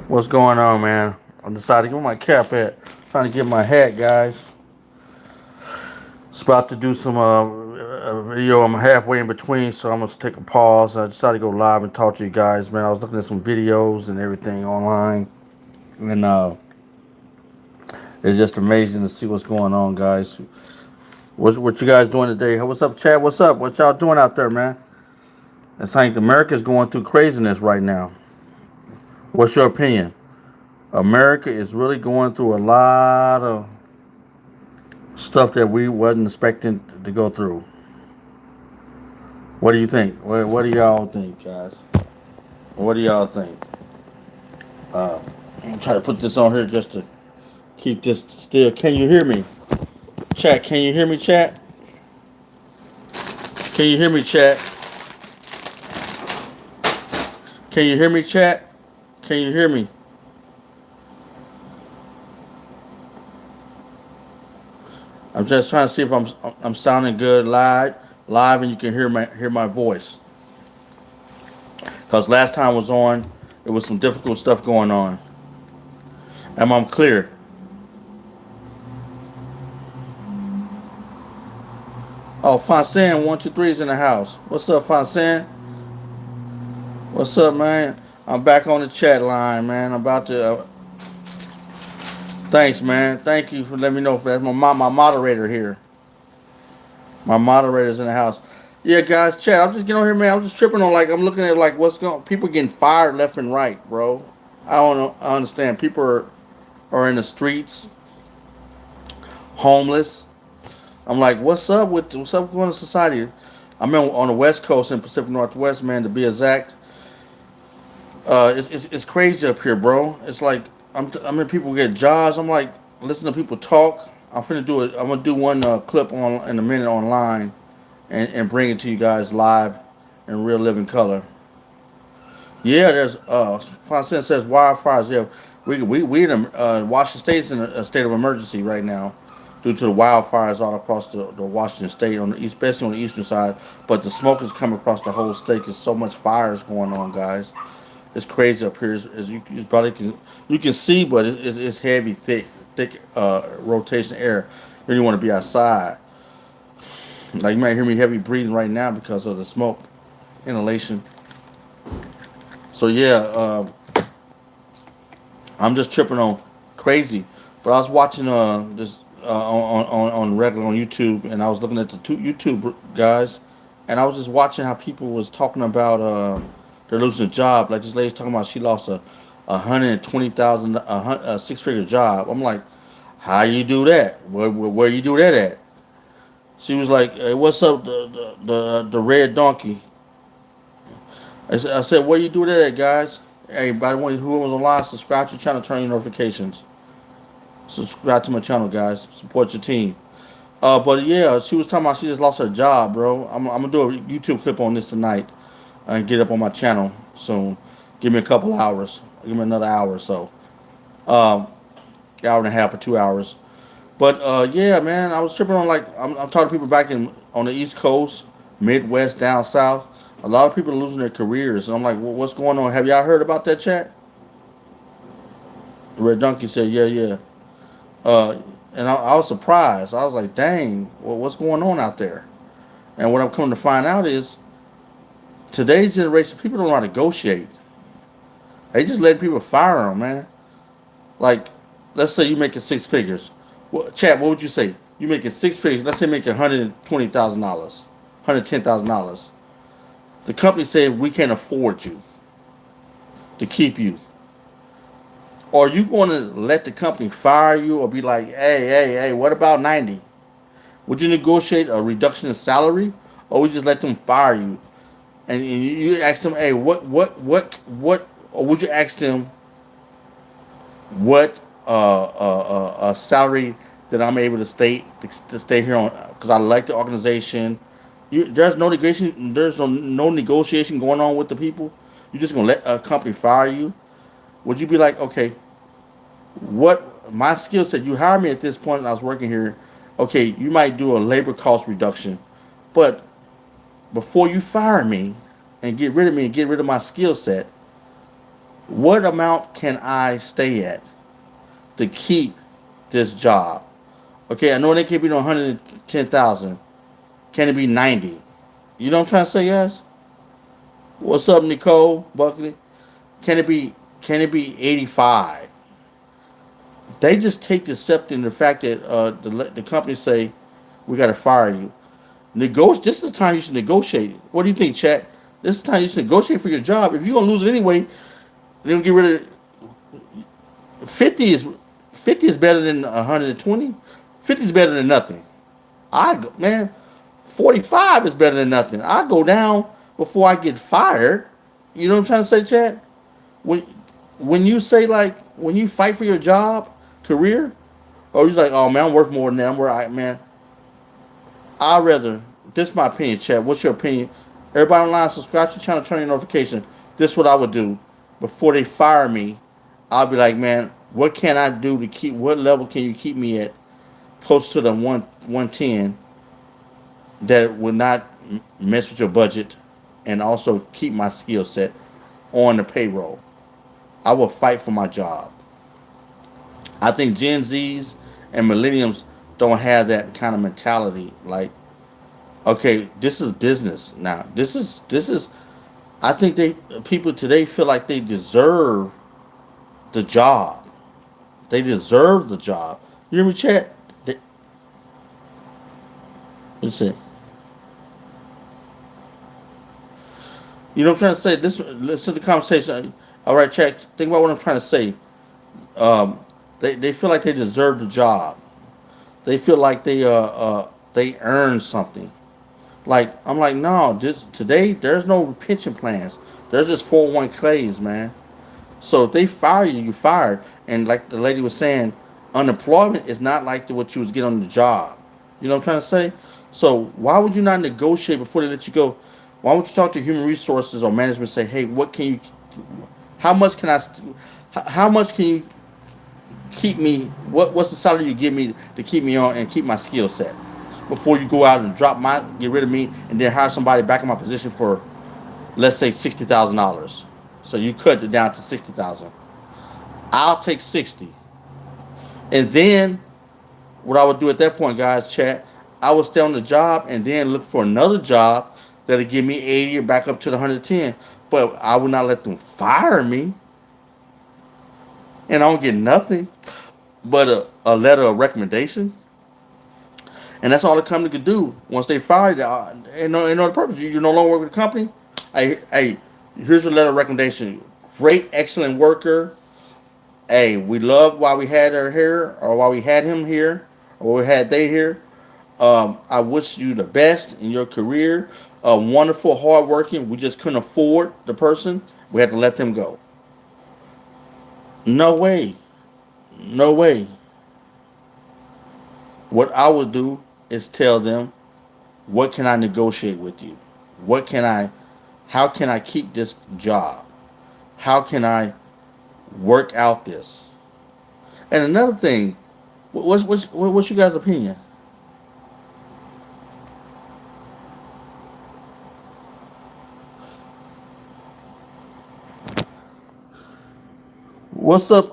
What's going on, man? I decided to get my cap at. Trying to get my hat, guys. It's about to do some video. I'm halfway in between, so I'm gonna take a pause. I decided to go live and talk to you guys, man. I was looking at some videos and everything online, and it's just amazing to see what's going on, guys. What you guys doing today? What's up, Chad? What's up? What y'all doing out there, man? It's like America's going through craziness right now. What's your opinion? America is really going through a lot of stuff that we wasn't expecting to go through. What do you think? What do y'all think, guys? What do y'all think? Uh, I'm trying to put this on here just to keep this still. Can you hear me? Chat, can you hear me, chat? Can you hear me, chat? Can you hear me, chat? Can you hear me? I'm just trying to see if I'm sounding good live, and you can hear my voice. Cause last time I was on, there was some difficult stuff going on. Am I clear? Oh, Fonsan 123 is in the house. What's up, Fonsan? What's up, man? I'm back on the chat line, man. I'm about to. Thanks, man. Thank you for letting me know. That's my moderator here. My moderator's in the house. Yeah, guys, chat. I'm just getting on here, man. I'm just tripping on I'm looking at what's going. People getting fired left and right, bro. I don't know. I understand. People are in the streets, homeless. I'm like, what's up going on in society? I'm on the West Coast in Pacific Northwest, man, to be exact. It's crazy up here, bro. It's like I mean, people get jobs. I'm like, listen to people talk. I'm finna do it. I'm gonna do one clip on in a minute online, and bring it to you guys live in real living color. Yeah, there's Fonsen says wildfires. Yeah, we in Washington State is in a state of emergency right now due to the wildfires all across the Washington State on the east, especially on the eastern side. But the smoke is coming across the whole state. There's so much fires going on, guys. It's crazy up here. As you probably can see, but it's heavy, thick rotation air. You don't want to be outside. Like you might hear me heavy breathing right now because of the smoke inhalation. So yeah, I'm just tripping on crazy. But I was watching this on regular on YouTube, and I was looking at the two YouTube guys, and I was just watching how people was talking about they're losing a job. Like this lady's talking about she lost a $120,000 a 6-figure job. I'm like, how you do that? Where you do that at? She was like, hey, what's up the red donkey? I said, where you do that at, guys? Hey, by the way, whoever's online, subscribe to the channel, turn your notifications. Subscribe to my channel, guys. Support your team. But yeah, she was talking about she just lost her job, bro. I'm gonna do a YouTube clip on this tonight and get up on my channel soon. Give me a couple hours. Give me another hour or so. Um, hour and a half or 2 hours. But yeah, man, I was tripping on I'm talking to people back in on the East Coast, Midwest, down south. A lot of people are losing their careers, and I'm like, well, what's going on? Have y'all heard about that chat? The Red Donkey said, yeah, yeah. Uh, and I was surprised. I was like, dang, well, what's going on out there? And what I'm coming to find out is today's generation, people don't know how to negotiate. They just letting people fire them, man. Like, let's say you making 6 figures. Well, chat, what would you say? You making 6 figures. Let's say making $120,000, $110,000. The company said we can't afford you to keep you. Are you going to let the company fire you or be like, hey, what about 90? Would you negotiate a reduction in salary or would you just let them fire you? And you ask them, hey, what, or would you ask them what salary that I'm able to stay here on because I like the organization. There's no negotiation. There's no negotiation going on with the people. You're just gonna let a company fire you. Would you be like, okay, what my skill set? You hired me at this point, and I was working here. Okay, you might do a labor cost reduction, but before you fire me and get rid of me and get rid of my skill set, What amount can I stay at to keep this job? Okay, I know they can't be no 110,000. Can it be 90? You know what I'm trying to say, guys? What's up, Nicole Buckley? Can it be? Can it be 85? They just take the accepting the fact that the company say we got to fire you. This is the time you should negotiate. What do you think, chat? This is the time you should negotiate for your job. If you're gonna lose it anyway, then get rid of 50 is better than 120. 50 is better than nothing. Man, 45 is better than nothing. I go down before I get fired. You know what I'm trying to say, Chad? When when you say like when you fight for your job, career, or you're like, oh man, I'm worth more than that. I'm where I man. I'd rather. This is my opinion, Chad. What's your opinion? Everybody online, subscribe to the channel, turn your notification. This is what I would do before they fire me. I'll be like, man, what can I do to keep? What level can you keep me at? Close to the 110 that would not mess with your budget and also keep my skill set on the payroll. I will fight for my job. I think Gen Zs and millennials don't have that kind of mentality. Like, okay, this is business now. This is. I think people today feel like they deserve the job. They deserve the job. You hear me, chat? Let's see. You know what I'm trying to say? Listen to the conversation. All right, chat. Think about what I'm trying to say. Um, they feel like they deserve the job. They feel like they earn something. Like I'm like, no, this today there's no pension plans. There's just 401ks, man. So if they fire you, you fired. And like the lady was saying, unemployment is not like what you was getting on the job. You know what I'm trying to say? So why would you not negotiate before they let you go? Why would you talk to human resources or management and say, hey, what can you, how much can I, how much can you keep me, what's the salary you give me to keep me on and keep my skill set before you go out and get rid of me and then hire somebody back in my position for, let's say $60,000. So you cut it down to 60,000. I'll take 60. And then what I would do at that point, guys, chat, I would stay on the job and then look for another job that'll give me 80 or back up to the 110. But I would not let them fire me. And I don't get nothing but a letter of recommendation. And that's all the company could do. Once they fire you, ain't no other purpose. You no longer work with the company. Hey, here's your letter of recommendation. Great, excellent worker. Hey, we love why we had her here, or why we had him here, or we had they here. I wish you the best in your career. Wonderful, hardworking. We just couldn't afford the person. We had to let them go. No way. No way. What I would do is tell them, what can I negotiate with you? What can I, how can I keep this job? How can I work out this? And another thing, what's you guys' opinion? What's up,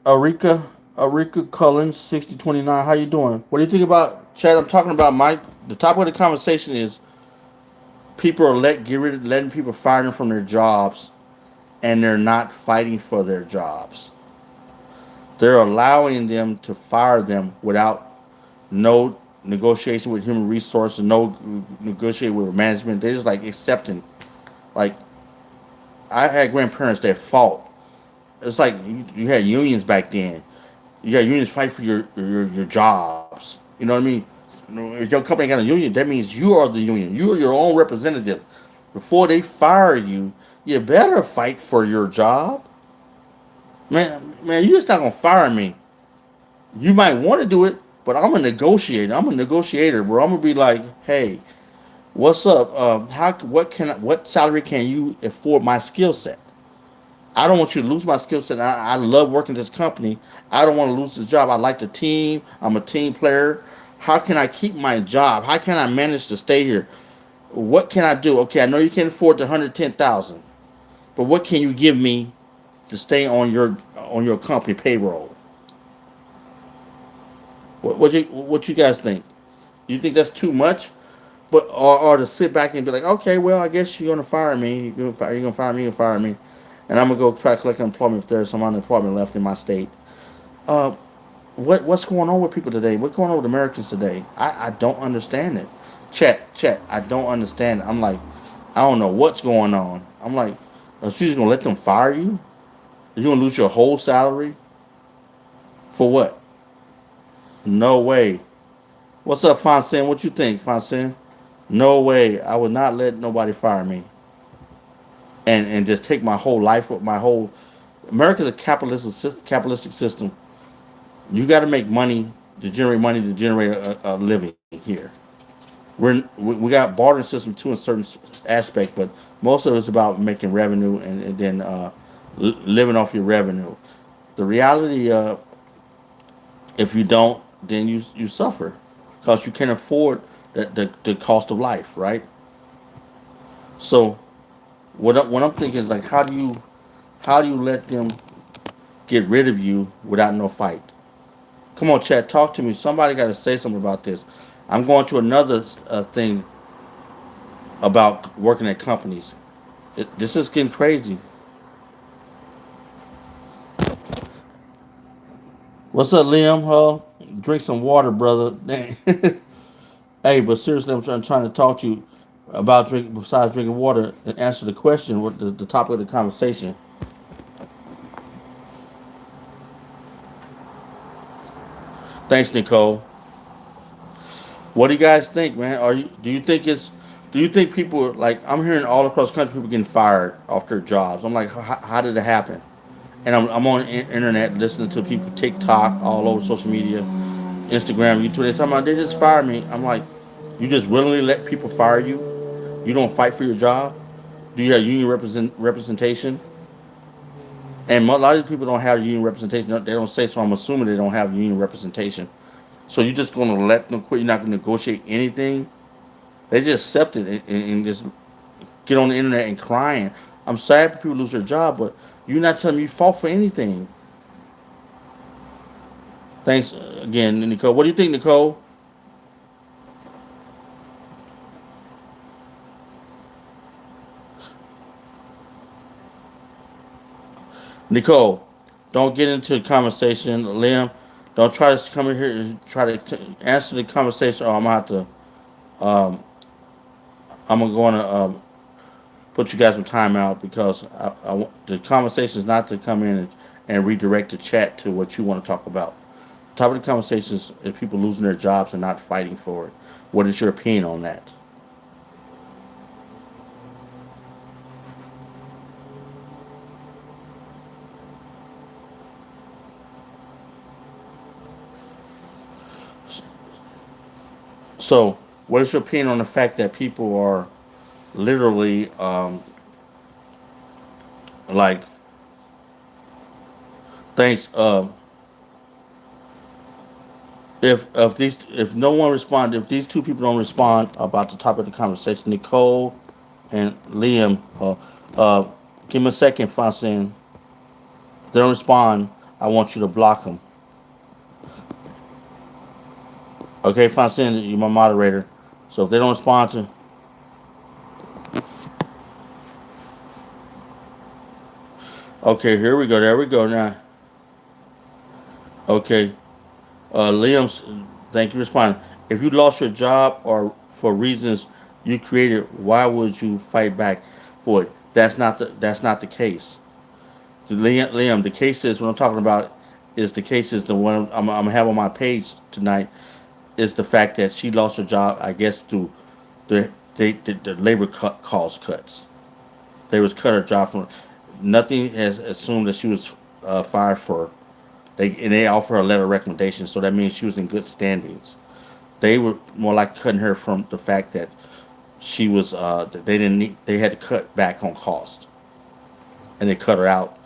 Arika? Arika Cullen, 6029. How you doing? What do you think about Chad? I'm talking about the topic of the conversation is people are letting people fire them from their jobs and they're not fighting for their jobs. They're allowing them to fire them without no negotiation with human resources, no negotiation with management. They're just like accepting. Like I had grandparents that fought. It's like you had unions back then. You got unions fight for your jobs. You know what I mean? If your company got a union, that means you are the union. You are your own representative. Before they fire you, you better fight for your job. Man, you're just not gonna fire me. You might want to do it, but I'm a negotiator. I'm a negotiator, bro. I'm gonna be like, hey, what's up? What salary can you afford my skill set? I don't want you to lose my skill set. I love working this company. I don't want to lose this job. I like the team. I'm a team player. How can I keep my job? How can I manage to stay here? What can I do? Okay, I know you can't afford the 110,000. But what can you give me to stay on your company payroll? What you guys think? You think that's too much? But or to sit back and be like, okay, well, I guess you're gonna fire me. You're gonna fire me. You're gonna fire me, and I'm gonna go try to collect unemployment if there's some unemployment left in my state. Uh, what's going on with people today? What's going on with Americans today? I don't understand it. Chat. I don't understand it. I'm like, I don't know what's going on. I'm like, are you just gonna let them fire you? Are you gonna lose your whole salary for what? No way. What's up, Fonsen? What you think, Fonsen? No way. I would not let nobody fire me and just take my whole life, my whole. America's a capitalistic system. You got to make money to generate a living here. We got barter system too in certain aspect, but most of it's about making revenue and then living off your revenue. The reality, if you don't, then you suffer because you can't afford the cost of life, right? So what I'm thinking is like, how do you let them get rid of you without no fight? Come on, Chad, talk to me. Somebody got to say something about this. I'm going to another thing about working at companies. This is getting crazy. What's up, Liam? Huh? Drink some water, brother. Dang. Hey, but seriously, trying to talk to you about drinking besides drinking water and answer the question. What the topic of the conversation? Thanks, Nicole. What do you guys think, man? Do you think people like I'm hearing all across the country people getting fired off their jobs? I'm like, how did it happen? And I'm on the internet listening to people TikTok all over social media, Instagram, YouTube. They talking about they just fired me. I'm like, you just willingly let people fire you? You don't fight for your job? Do you have union representation? And a lot of people don't have union representation. They don't say so. I'm assuming they don't have union representation. So you're just going to let them quit. You're not going to negotiate anything. They just accept it and just get on the internet and crying. I'm sad people lose their job, but you're not telling me you fought for anything. Thanks again, Nicole. What do you think, Nicole? Nicole, don't get into the conversation. Liam, don't try to come in here and try to answer the conversation. Or I'm gonna have to. Um, I'm going to put you guys some time out because the conversation is not to come in and redirect the chat to what you want to talk about. The topic of the conversation is people losing their jobs and not fighting for it. What is your opinion on that? So, what is your opinion on the fact that people are literally like thanks if no one respond if these two people don't respond about the topic of the conversation, Nicole and Liam, uh, give me a second, Francine. If they don't respond, I want you to block them. Okay, Francine, you're my moderator. So if they don't respond to, okay, here we go. There we go now. Okay, Liam's. Thank you for responding. If you lost your job or for reasons you created, why would you fight back for it? That's not the case. Liam, the case is what I'm talking about is the case is the one I'm gonna have on my page tonight is the fact that she lost her job. I guess through the labor cost cuts. They was cut her job from. Nothing has assumed that she was fired for. They offer her a letter of recommendation, so that means she was in good standings. They were more like cutting her from the fact that she was. They didn't need. They had to cut back on cost, and they cut her out.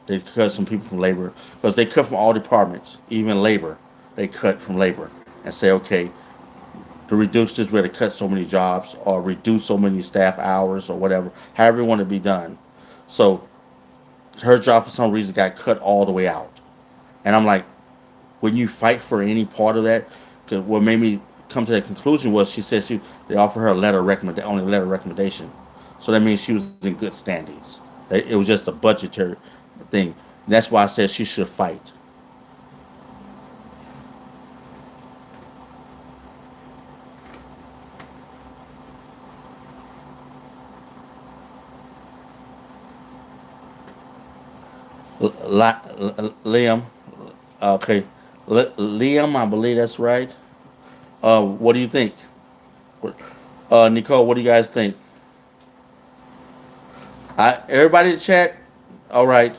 They cut some people from labor because they cut from all departments, even labor. They cut from labor and say, okay, to reduce this, we had to cut so many jobs or reduce so many staff hours or whatever, however you want to be done. So her job for some reason got cut all the way out. And I'm like, when you fight for any part of that, because what made me come to that conclusion was she said they offered her a only letter of recommendation. So that means she was in good standings. It was just a budgetary thing. And that's why I said she should fight. Liam, okay, Liam, I believe that's right. What do you think? Nicole, what do you guys think? Everybody in chat. All right.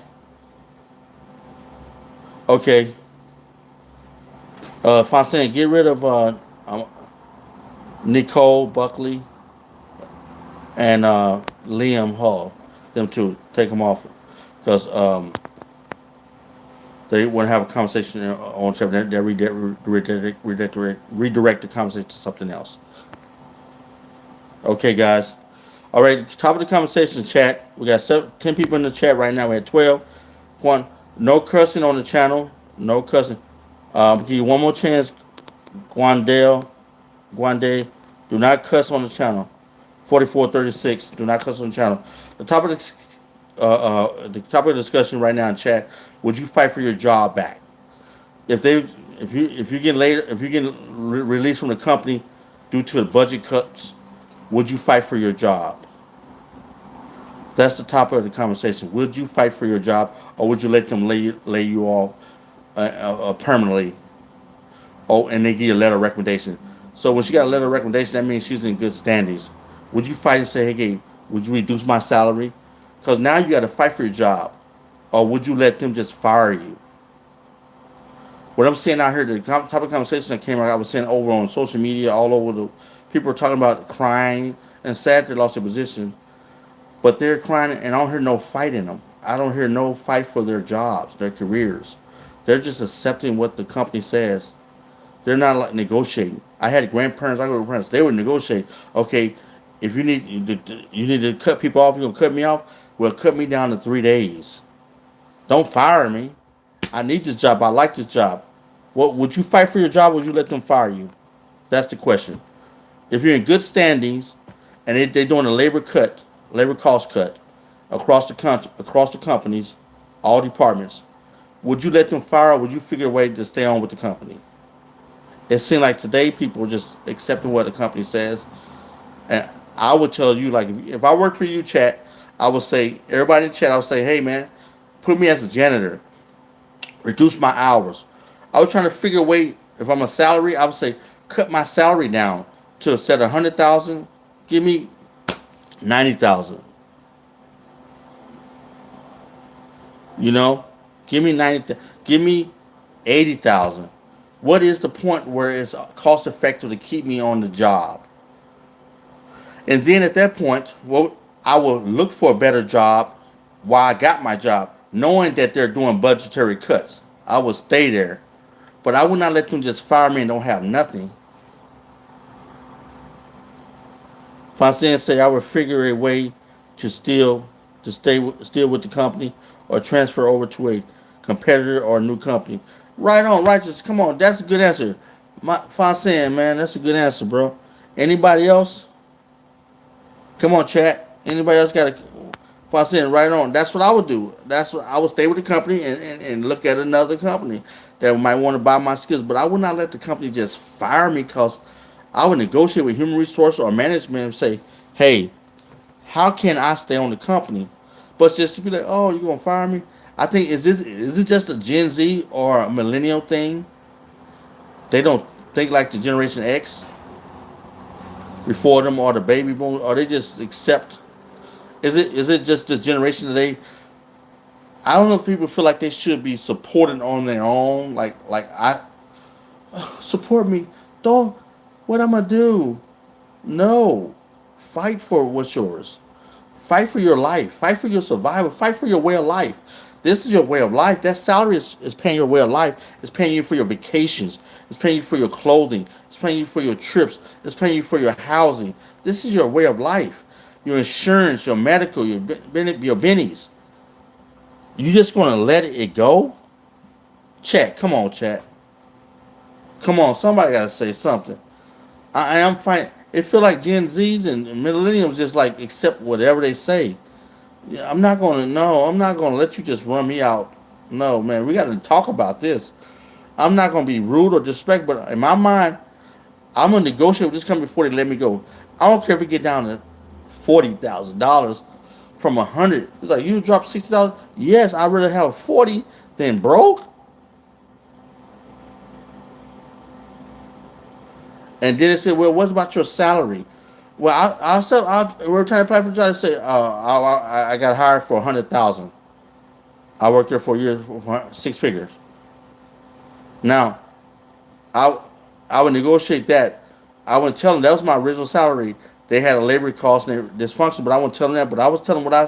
Okay. Fontaine, get rid of um, Nicole Buckley and Liam Hall. Them two, take them off because they want to have a conversation on something. They redirect the conversation to something else. Okay, guys. All right, top of the conversation chat. We got 10 people in the chat right now. We had 12. One, no cussing on the channel. No cussing. Give you one more chance, Guandale. Guande. Do not cuss on the channel. 4436. Do not cuss on the channel. The top of the topic of discussion right now in chat. Would you fight for your job back? If they if you get later if you get released from the company due to the budget cuts, would you fight for your job? That's the topic of the conversation. Would you fight for your job, or would you let them lay you off permanently? Oh, and they give you a letter of recommendation. So when she got a letter of recommendation, that means she's in good standings. Would you fight and say, hey, would you reduce my salary? Because now you got to fight for your job, or would you let them just fire you? What I'm saying out here, the topic of conversation that came out, I was saying over on social media, all over the people are talking about crying and sad they lost their position. But they're crying, and I don't hear no fight in them. I don't hear no fight for their jobs, their careers. They're just accepting what the company says. They're not like negotiating. I had grandparents, I go to grandparents, they would negotiate. Okay, if you need to cut people off, you're gonna cut me off. Well, cut me down to 3 days. Don't fire me. I need this job. I like this job. What would you fight for your job? Or would you let them fire you? That's the question. If you're in good standings, and they're doing a labor cost cut across the country, across the companies, all departments, would you let them fire, or would you figure a way to stay on with the company? It seems like today people are just accepting what the company says, and I would tell you, like, if I worked for you, chat, I would say, everybody in chat, I would say, hey man, put me as a janitor, reduce my hours. I was trying to figure a way. If I'm a salary, I would say cut my salary down to set 100,000. Give me 90,000. You know, give me 90. Give me 80,000. What is the point where it's cost effective to keep me on the job? And then at that point, well, I will look for a better job while I got my job, knowing that they're doing budgetary cuts. I will stay there, but I would not let them just fire me and don't have nothing. Fontaine said I would figure a way to stay still with the company or transfer over to a competitor or a new company. Right on, righteous. Come on, that's a good answer. Fontaine, man, that's a good answer, bro. Anybody else? Come on, chat. Anybody else got a Fontaine? Right on. That's what I would do. That's what I would stay with the company and look at another company that might want to buy my skills. But I would not let the company just fire me because I would negotiate with human resource or management and say, hey, how can I stay on the company? But just to be like, oh, you're gonna fire me? I think is it just a Gen Z or a millennial thing? They don't think like the Generation X before them or the baby boom, or they just accept. Is it just the generation that they? I don't know if people feel like they should be supported on their own. Like I support me. Don't. What am I do? No. Fight for what's yours. Fight for your life. Fight for your survival. Fight for your way of life. This is your way of life. That salary is paying your way of life. It's paying you for your vacations. It's paying you for your clothing. It's paying you for your trips. It's paying you for your housing. This is your way of life. your insurance, your medical, your bennies. You just gonna let it go? Chat, come on, chat. Come on, somebody gotta say something. I am fine. It feel like Gen Zs and millennials just like accept whatever they say. Yeah, I'm not gonna no. I'm not gonna let you just run me out. No, man, we got to talk about this. I'm not gonna be rude or disrespectful, but in my mind, I'm gonna negotiate with this company before they let me go. I don't care if we get down to $40,000 from 100. It's like you drop $60. Yes, I'd rather have 40 than broke. And then they said, "Well, what about your salary?" Well, I said, we're trying to apply for a job. I say, I got hired for 100,000. I worked there for a year for 6 figures. Now, I I would negotiate that. I wouldn't tell them that was my original salary. They had a labor cost and dysfunction, but I wouldn't tell them that. But I was telling them what I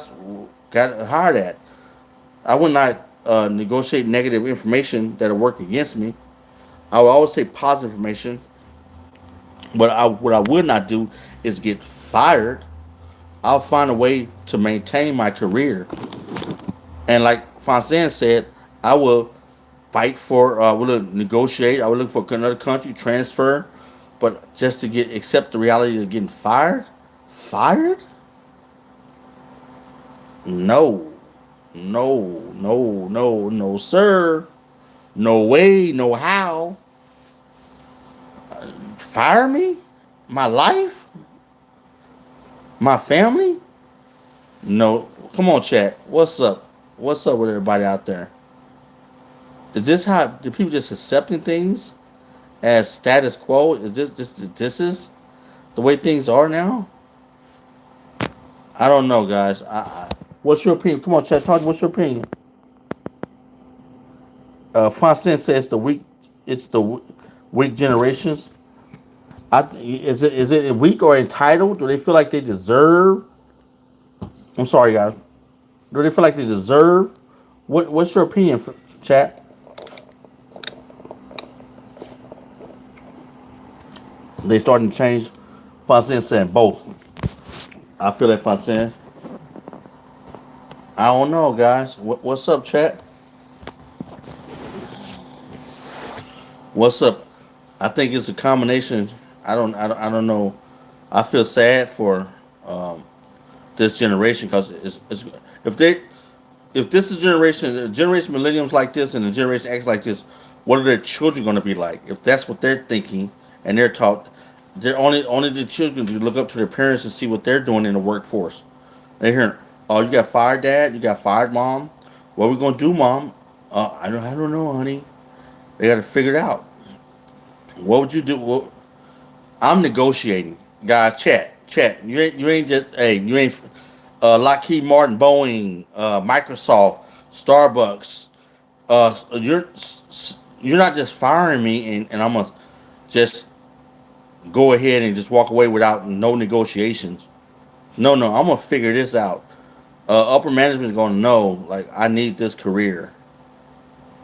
got hired at. I would not negotiate negative information that'll work against me. I would always say positive information. But what I would not do is get fired. I'll find a way to maintain my career. And like Fonsan said, I will fight for, will negotiate. I would look for another country, transfer. But just to get accept the reality of getting fired, fired? No, no, sir. No way, no how. Fire me? My life? My family? No. Come on, chat. What's up? What's up with everybody out there? Is this how do people just accepting things as status quo? Is this is the way things are now? I don't know, guys. What's your opinion? Come on, chat. Talk. What's your opinion? Fonsen says the weak. It's the weak generations. Is it weak or entitled? Do they feel like they deserve? I'm sorry, guys. Do they feel like they deserve? What's your opinion, chat? They starting to change. Fonsen saying both. I feel like Fonsen. I don't know, guys. What's up, chat? What's up? I think it's a combination. I don't know. I feel sad for this generation because it's if they if this is generation millenniums like this and the generation X like this, what are their children going to be like? If that's what they're thinking and they're taught, they're only the children to look up to their parents and see what they're doing in the workforce. They're hearing, "Oh, you got fired, dad. You got fired, mom. What are we going to do, mom? I don't know, honey. They got to figure it out. What would you do? Well, I'm negotiating, guys. Chat. You ain't just hey. You ain't Lockheed Martin, Boeing, Microsoft, Starbucks. You're not just firing me and I'm gonna just go ahead and just walk away without no negotiations. No. I'm gonna figure this out. Upper management is gonna know like I need this career.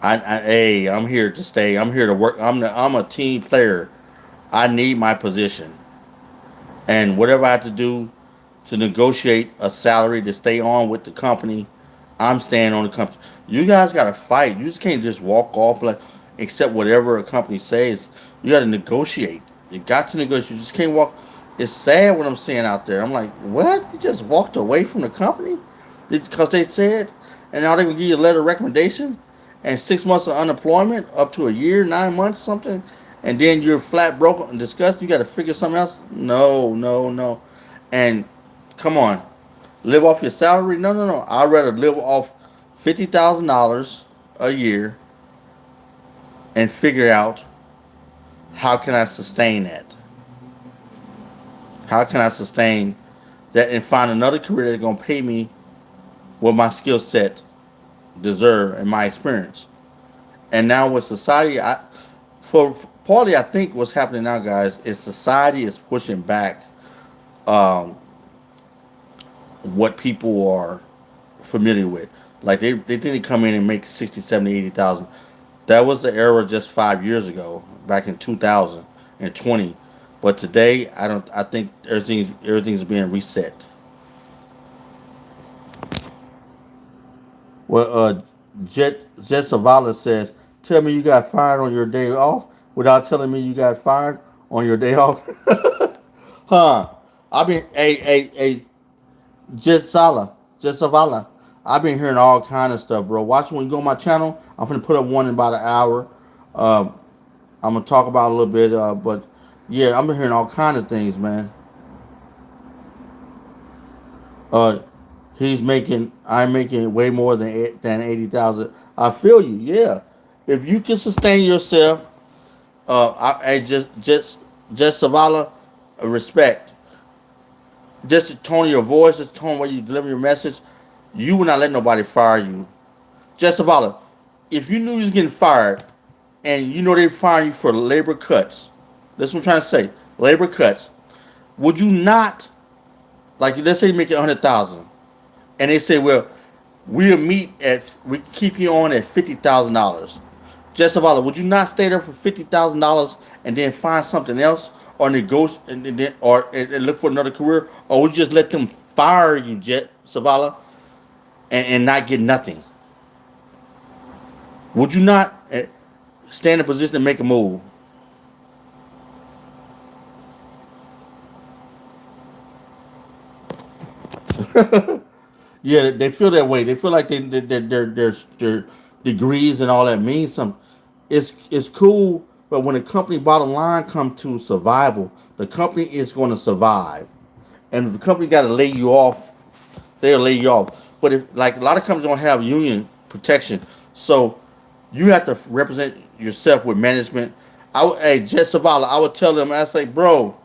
Hey, I'm here to stay. I'm here to work. I'm a team player. I need my position. And whatever I have to do to negotiate a salary to stay on with the company, I'm staying on the company. You guys got to fight. You just can't just walk off like accept whatever a company says. You got to negotiate. You got to negotiate. You just can't walk. It's sad what I'm seeing out there. I'm like, what? You just walked away from the company because they said, and now they will give you a letter of recommendation and 6 months of unemployment up to a year, 9 months, something, and then you're flat broke and disgusted. You got to figure something else. No. And come on, live off your salary? No. I'd rather live off $50,000 a year and figure out how can I sustain that. How can I sustain that and find another career that's gonna pay me what my skill set deserve and my experience. And now with society, for partly I think what's happening now, guys, is society is pushing back um, what people are familiar with. Like they think they come in and make 60, 70, 80,000. That was the era just 5 years ago, back in 2020. But today, I think everything's being reset. Well, Jet Savala says, "Tell me you got fired on your day off without telling me you got fired on your day off." Huh? I've been a Jet Sala, Jet Savala. I've been hearing all kind of stuff, bro. Watch when you go on my channel. I'm gonna put up one in about an hour. Uh, I'm gonna talk about a little bit, but yeah, I've been hearing all kind of things, man. Uh, I'm making way more than 80,000. I feel you, yeah. If you can sustain yourself, I just Savala, respect. Just the tone of your voice, just the tone where you deliver your message. You will not let nobody fire you. Just Savala, if you knew you was getting fired and you know they firing you for labor cuts, that's what I'm trying to say. Labor cuts. Would you not, like, let's say you make it 100,000, and they say, well, we keep you on at $50,000. Just Savala, would you not stay there for $50,000 and then find something else, or negotiate and look for another career, or would you just let them fire you, Jet Savala, and not get nothing? Would you not stay in a position to make a move? Yeah, they feel that way. They feel like their degrees and all that means something. It's cool, but when the company bottom line come to survival, the company is going to survive. And if the company got to lay you off, they'll lay you off. But if, like, a lot of companies don't have union protection, so you have to represent yourself with management. Hey, Jet Savala, I would tell them, I say, bro,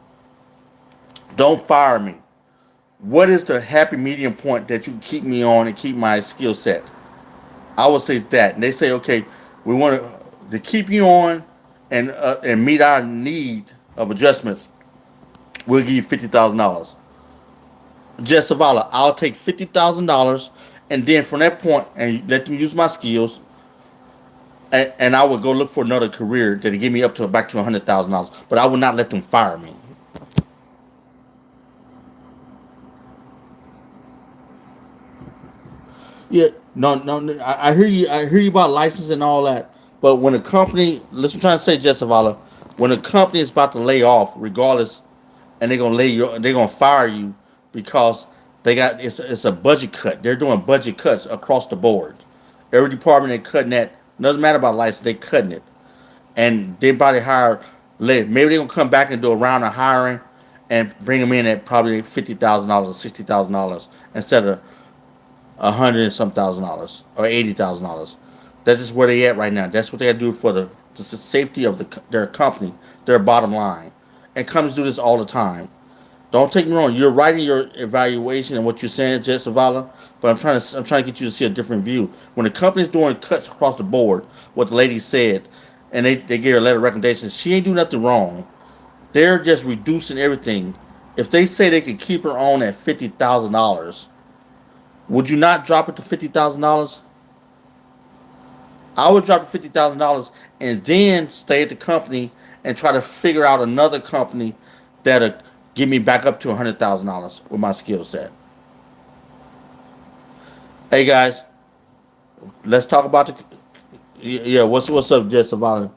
don't fire me. What is the happy medium point that you keep me on and keep my skill set? I would say that. And they say, okay, we want to keep you on and meet our need of adjustments. We'll give you $50,000. Jet Savala, I'll take $50,000, and then from that point, and let them use my skills, and I would go look for another career that would give me up to back to $100,000. But I would not let them fire me. Yeah, no, no, I hear you. I hear you about license and all that. But when a company, listen, I'm trying to say, Jessivala, when a company is about to lay off, regardless, and they're gonna fire you because it's a budget cut. They're doing budget cuts across the board. Every department they cutting that. Doesn't matter about license, they cutting it, and they probably hire. Maybe they're gonna come back and do a round of hiring, and bring them in at probably $50,000 or $60,000 instead of $100 and some thousand or $80,000. That's just where they at right now. That's what they got to do for the safety of their company, their bottom line. And companies do this all the time. Don't take me wrong. You're writing your evaluation and what you're saying, Jess Zavala, but I'm trying to get you to see a different view. When the company's doing cuts across the board, what the lady said, and they gave her a letter of recommendation, she ain't do nothing wrong. They're just reducing everything. If they say they could keep her on at $50,000, would you not drop it to $50,000? I would drop to $50,000 and then stay at the company and try to figure out another company that'll get me back up to $100,000 with my skill set. Hey guys, let's talk about the yeah. What's up, Jess Savannah?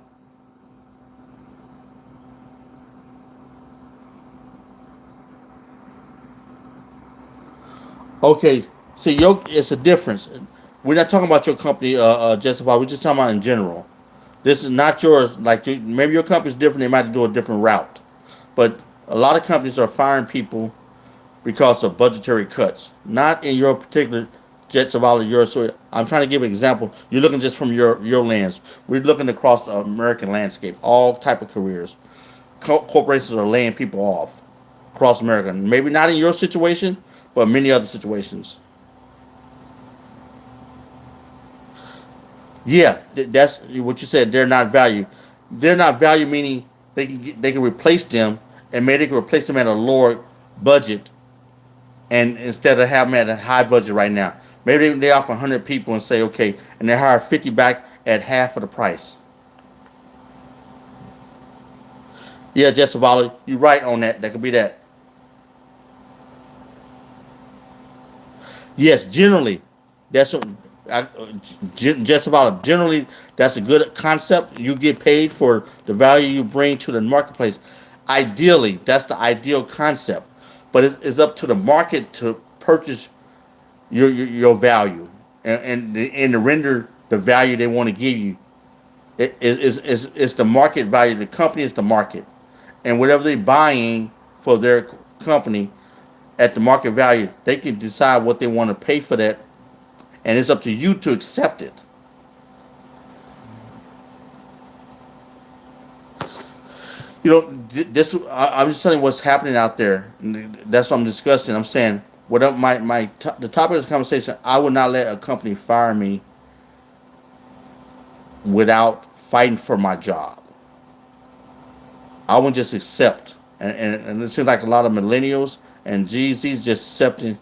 Okay, see, it's a difference. We're not talking about your company, Jess Savannah. We're just talking about in general. This is not yours. Like, maybe your company's different. They might do a different route, but a lot of companies are firing people because of budgetary cuts. Not in your particular Jets of all of yours. So I'm trying to give an example. You're looking just from your lens. We're looking across the American landscape, all type of careers. Corporations are laying people off across America. Maybe not in your situation, but many other situations. Yeah, that's what you said. They're not value. They're not value meaning they can replace them, and maybe they can replace them at a lower budget, and instead of having them at a high budget right now, maybe they offer 100 people and say okay, and they hire 50 back at half of the price. Yeah, Jess Zavala, you're right on that. That could be that. Yes, generally, that's what. Just about generally, that's a good concept. You get paid for the value you bring to the marketplace. Ideally, that's the ideal concept, but it's up to the market to purchase your value and to render the value they want to give you. It's the market value. The company is the market, and whatever they're buying for their company at the market value, they can decide what they want to pay for that, and it's up to you to accept it. This I'm just telling you what's happening out there. That's what I'm discussing. I'm saying what the topic of this conversation. I would not let a company fire me without fighting for my job. I would just accept, and it seems like a lot of millennials and GZs just accepting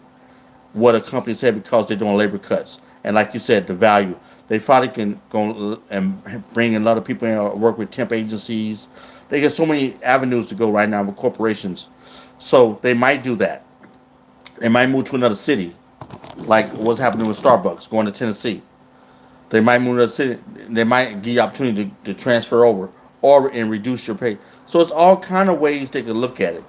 what a company said because they're doing labor cuts. And like you said, the value. They probably can go and bring in a lot of people in, or work with temp agencies. They get so many avenues to go right now with corporations. So they might do that. They might move to another city, like what's happening with Starbucks, going to Tennessee. They might move to a city. They might give you opportunity to transfer over or and reduce your pay. So it's all kind of ways they can look at it.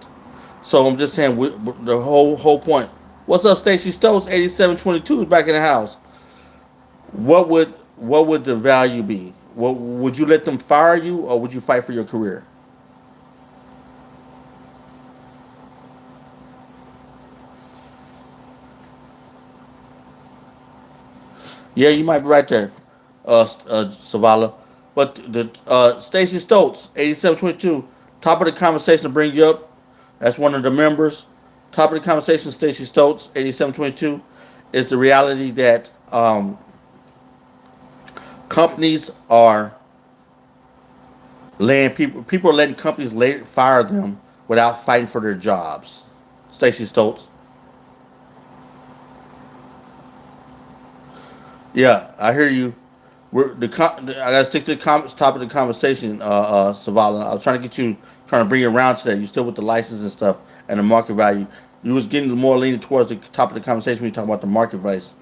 So I'm just saying the whole point. What's up, Stacy Stokes? 8722 is back in the house. What would the value be? What would you let them fire you, or would you fight for your career? Yeah, you might be right there, Savala. But the Stacy Stokes, 8722, top of the conversation to bring you up. That's one of the members. Top of the conversation, Stacy Stokes, 8722, is the reality that companies are laying people are letting companies fire them without fighting for their jobs. Stacy Stokes. Yeah, I hear you. I gotta stick to the top of the conversation, Savala. I was trying to get you, trying to bring you around to that. You still with the license and stuff and the market value. You was getting more leaning towards the top of the conversation when you talk about the market price.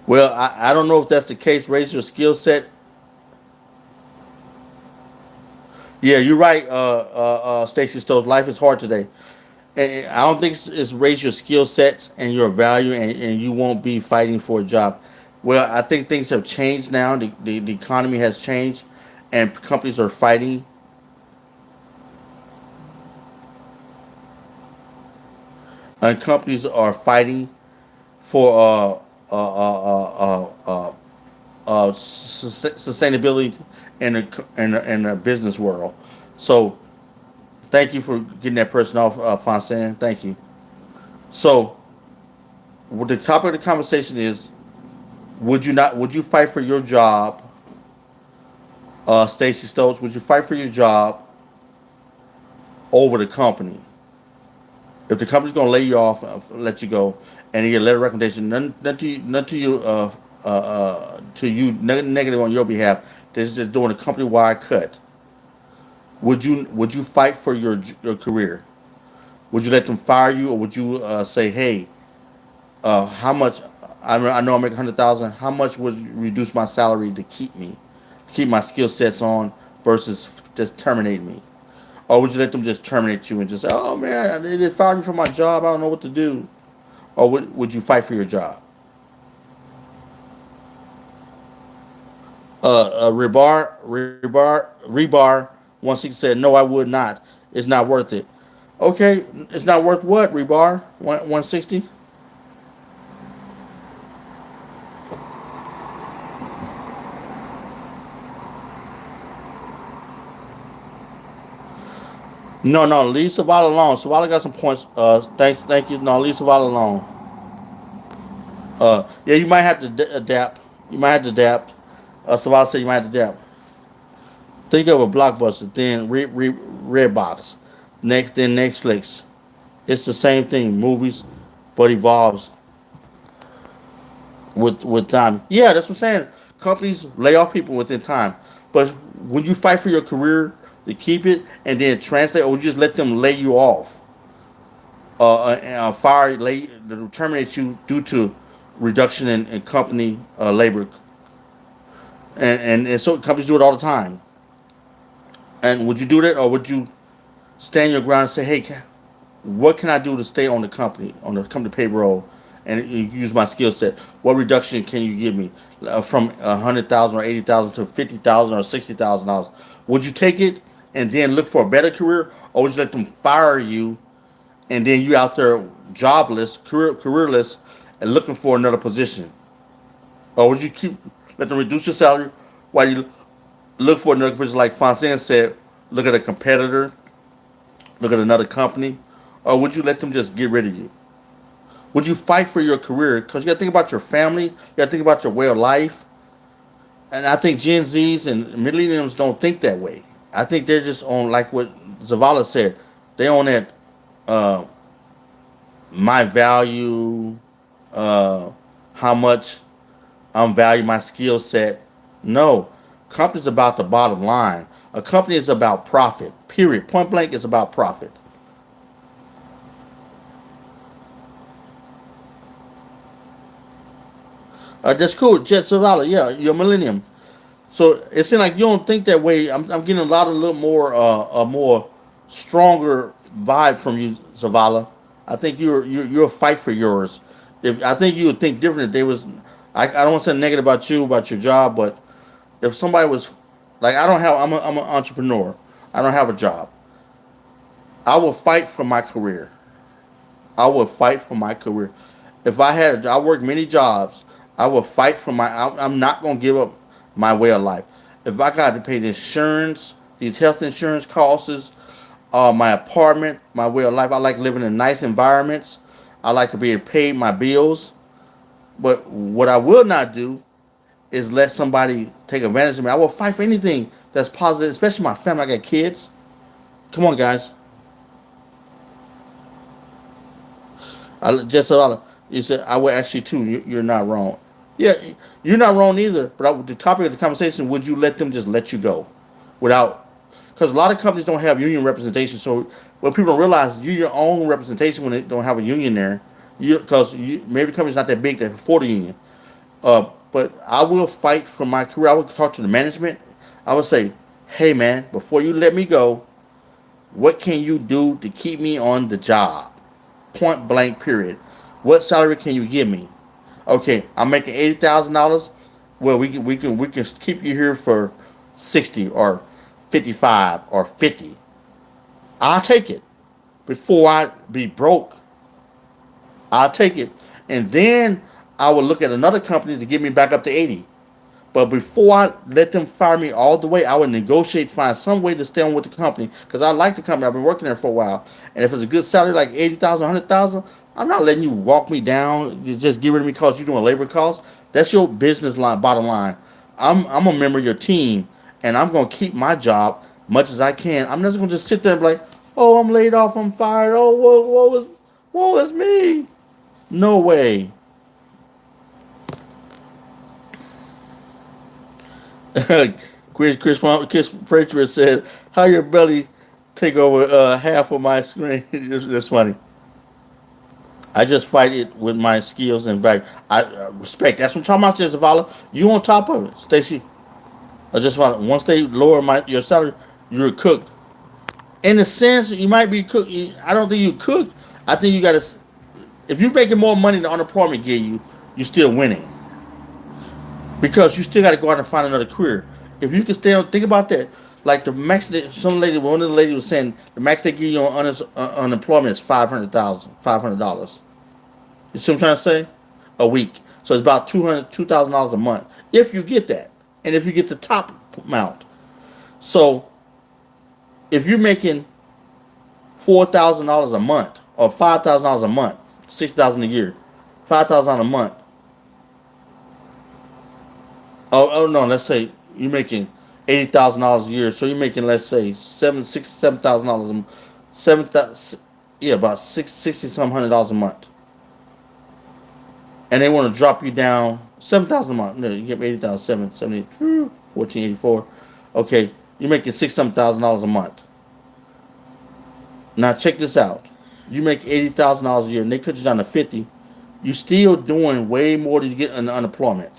Well, I don't know if that's the case. Raise your skill set. Yeah, you're right, Stacey Stokes. Life is hard today. And I don't think it's raise your skill sets and your value, and you won't be fighting for a job. Well, I think things have changed now. The economy has changed, and companies are fighting. And companies are fighting for sustainability in the business world. So thank you for getting that person off, Fonsan. Thank you. So what the topic of the conversation is: would you not? Would you fight for your job, Stacey Stokes? Would you fight for your job over the company? If the company's going to lay you off, let you go, and you get a letter of recommendation, none to you, negative on your behalf. This is just doing a company wide cut. Would you fight for your career? Would you let them fire you, or would you say, hey, how much? I know I make 100,000. How much would you reduce my salary to keep my skill sets on versus just terminate me? Or would you let them just terminate you and just say, oh man, they just fired me from my job. I don't know what to do. Or would you fight for your job? Rebar 160 said, no, I would not. It's not worth it. Okay, it's not worth what, Rebar 160? No, no, leave Savala alone. Savala got some points. Thank you. No, leave Savala alone. Yeah, you might have to adapt. You might have to adapt. Savala said you might have to adapt. Think of a blockbuster, then Redbox, then Netflix. It's the same thing, movies, but evolves with time. Yeah, that's what I'm saying. Companies lay off people within time, but when you fight for your career to keep it and then translate, or just let them lay you off, fire late to terminate you due to reduction in company labor, and so companies do it all the time. And would you do that, or would you stand your ground and say, "Hey, what can I do to stay on the company payroll, and use my skill set? What reduction can you give me from 100,000 or 80,000 to 50,000 or $60,000? Would you take it and then look for a better career, or would you let them fire you and then you out there jobless, careerless, and looking for another position? Or would you keep let them reduce your salary while you look for another position? Like Fontaine said, look at a competitor, look at another company, or would you let them just get rid of you? Would you fight for your career? Because you got to think about your family, you got to think about your way of life. And I think Gen Zs and millennials don't think that way. I think they're just on, like what Zavala said, they on that uh, my value, uh, how much I'm value my skill set. No, company's about the bottom line. A company is about profit. Period. Point blank, it's about profit. That's cool. Jet Zavala, yeah, you're a millennium. So it seems like you don't think that way. I'm getting a lot of little more a more stronger vibe from you, Zavala. I think you're a fight for yours. If I think you would think different if they was, I don't want to say negative about you about your job, but if somebody was like I'm an entrepreneur. I don't have a job. I will fight for my career. I will fight for my career. If I had, I worked many jobs. I will fight for my. I'm not gonna give up my way of life. If I got to pay the insurance, these health insurance costs, my apartment, my way of life. I like living in nice environments. I like to be able to pay my bills. But what I will not do is let somebody take advantage of me. I will fight for anything that's positive, especially my family. I got kids. Come on, guys. You said I would actually too. You're not wrong. Yeah, you're not wrong either. But the topic of the conversation: would you let them just let you go, without? Because a lot of companies don't have union representation. So what people don't realize, you're your own representation when they don't have a union there. Because maybe the company's not that big to afford a union. But I will fight for my career. I will talk to the management. I would say, hey man, before you let me go, what can you do to keep me on the job? Point blank. Period. What salary can you give me? Okay, I'm making $80,000. Well, we can keep you here for 60 or 55 or 50. I'll take it before I be broke. I'll take it, and then I will look at another company to get me back up to 80. But before I let them fire me all the way, I would negotiate, find some way to stay on with the company because I like the company. I've been working there for a while, and if it's a good salary like 80,000, 100,000, I'm not letting you walk me down. You just get rid of me because you're doing labor costs. That's your business line. Bottom line, I'm a member of your team, and I'm gonna keep my job much as I can. I'm not gonna just sit there and be like, oh, I'm laid off, I'm fired. Oh, woe is me. No way. Chris Pratchett said, "How your belly take over half of my screen?" That's funny. I just fight it with my skills and value. I respect. That's what I'm talking about, Jess Zavala. You on top of it, Stacy. I just want once they lower your salary, you're cooked. In a sense, you might be cooked. I don't think you cooked. I think you got to. If you're making more money than unemployment give you, you're still winning because you still got to go out and find another career. If you can stay on, think about that. Like the max, one of the ladies was saying, the max they give you on unemployment is $500. You see what I'm trying to say? A week. So it's about $2,000 a month if you get that, and if you get the top amount. So if you're making $4,000 a month or $5,000 a month, $6,000 a year, $5,000 a month. Oh no, let's say you're making $80,000 a year, so you're making, let's say, $7,000 a month, about $60 some $100 a month, and they want to drop you down 7,000 a month. No, you get 80,000, 1484. Okay, you're making $6,000 a month. Now check this out. You make $80,000 a year, and they cut you down to 50. You still doing way more than you get in unemployment.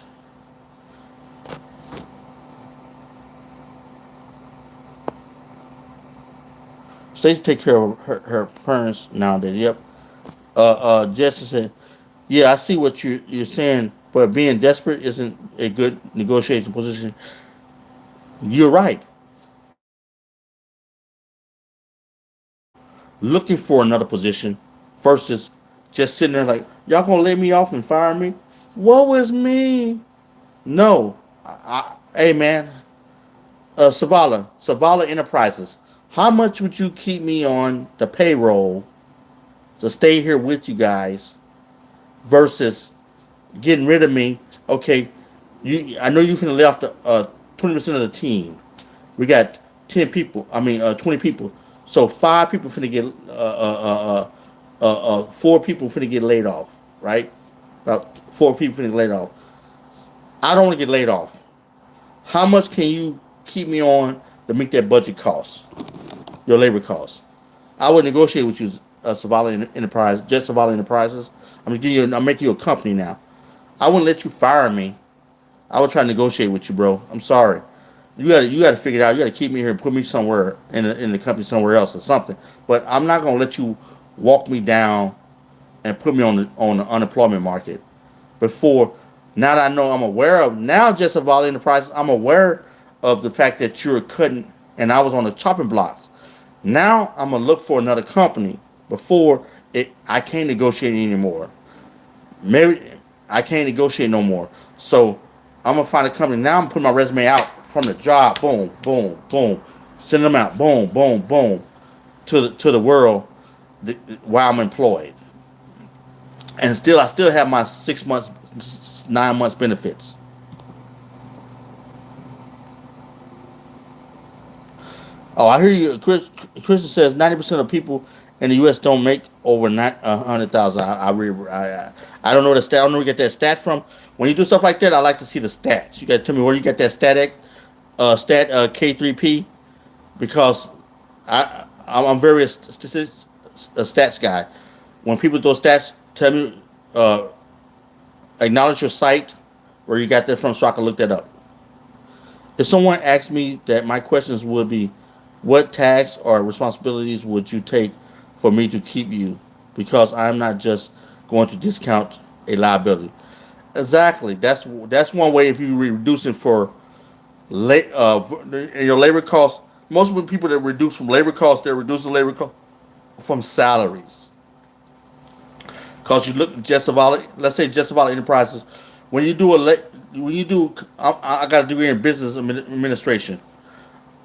States take care of her parents nowadays. Yep. Jesse said, "Yeah, I see what you're saying, but being desperate isn't a good negotiation position." You're right. Looking for another position versus just sitting there like, y'all gonna lay me off and fire me? Woe is me. No. Hey man, Savala Enterprises. How much would you keep me on the payroll to stay here with you guys versus getting rid of me? Okay, I know you're gonna lay off the 20% of the team. We got 10 people. I mean, 20 people. So 5 people finna get 4 people finna get laid off, right? About 4 people finna get laid off. I don't want to get laid off. How much can you keep me on to make that budget cost, your labor costs? I would negotiate with you, Savala Enterprise, just Savala Enterprises. I'm making you a company now. I wouldn't let you fire me. I would try to negotiate with you, bro. I'm sorry. You gotta figure it out. You gotta keep me here and put me somewhere in the company somewhere else or something. But I'm not gonna let you walk me down and put me on the unemployment market before. Now that I know, I'm aware of now, just of all enterprises, I'm aware of the fact that you're cutting and I was on the chopping blocks. Now I'm gonna look for another company before I can't negotiate anymore. Maybe I can't negotiate no more. So I'm gonna find a company. Now I'm putting my resume out from the job. Boom, boom, boom. Sending them out. Boom, boom, boom. To the world while I'm employed. And I still have my 6 months, 9 months benefits. Oh, I hear you. Christian says 90% of people in the U.S. don't make over 100,000. I don't know the stat. I don't know where you get that stat from. When you do stuff like that, I like to see the stats. You got to tell me where you get that K3P, because I'm very a stats guy. When people do stats, tell me, acknowledge your site where you got that from, so I can look that up. If someone asked me that, my questions would be, what tasks or responsibilities would you take for me to keep you? Because I'm not just going to discount a liability. Exactly. That's one way. If you reducing for your labor costs, most of the people that reduce from labor costs, they're reducing labor costs from salaries. Because you look just about, let's say just about enterprises, when you do I got a degree in business administration.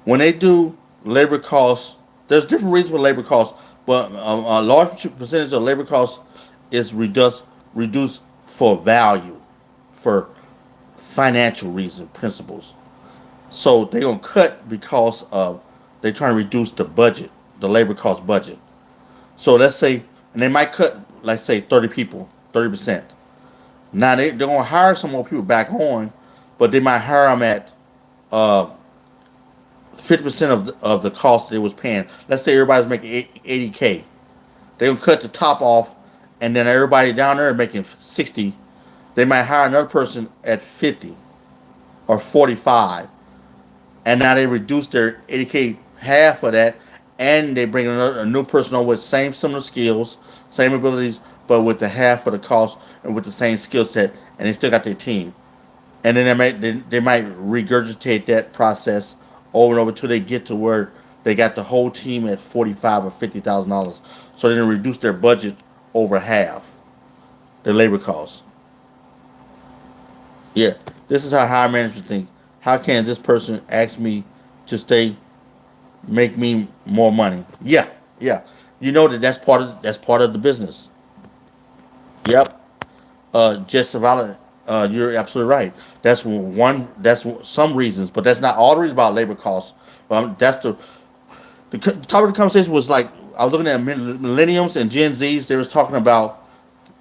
When they do labor costs, there's different reasons for labor costs, but a large percentage of labor costs is reduced for value, for financial reason principles. So they're gonna cut because of they're trying to reduce the budget, the labor cost budget. So let's say, and they might cut, like say 30 people, 30%. Now they're gonna hire some more people back on, but they might hire them at uh, 50% of the cost they was paying. Let's say everybody's making 80K. They gonna cut the top off, and then everybody down there making 60. They might hire another person at 50 or 45, and now they reduce their 80K half of that, and they bring a new person on with same similar skills, same abilities, but with the half of the cost and with the same skill set, and they still got their team. And then they might regurgitate that process over and over until they get to where they got the whole team at $45,000 or $50,000. So they reduce their budget over half, their labor costs. Yeah, this is how higher management thinks. How can this person ask me to stay, make me more money? Yeah, yeah. You know that's part of the business. Yep. Just Savala, you're absolutely right. That's one. That's some reasons, but that's not all the reasons about labor costs. That's the topic of the conversation was like I was looking at millenniums and Gen Zs. They was talking about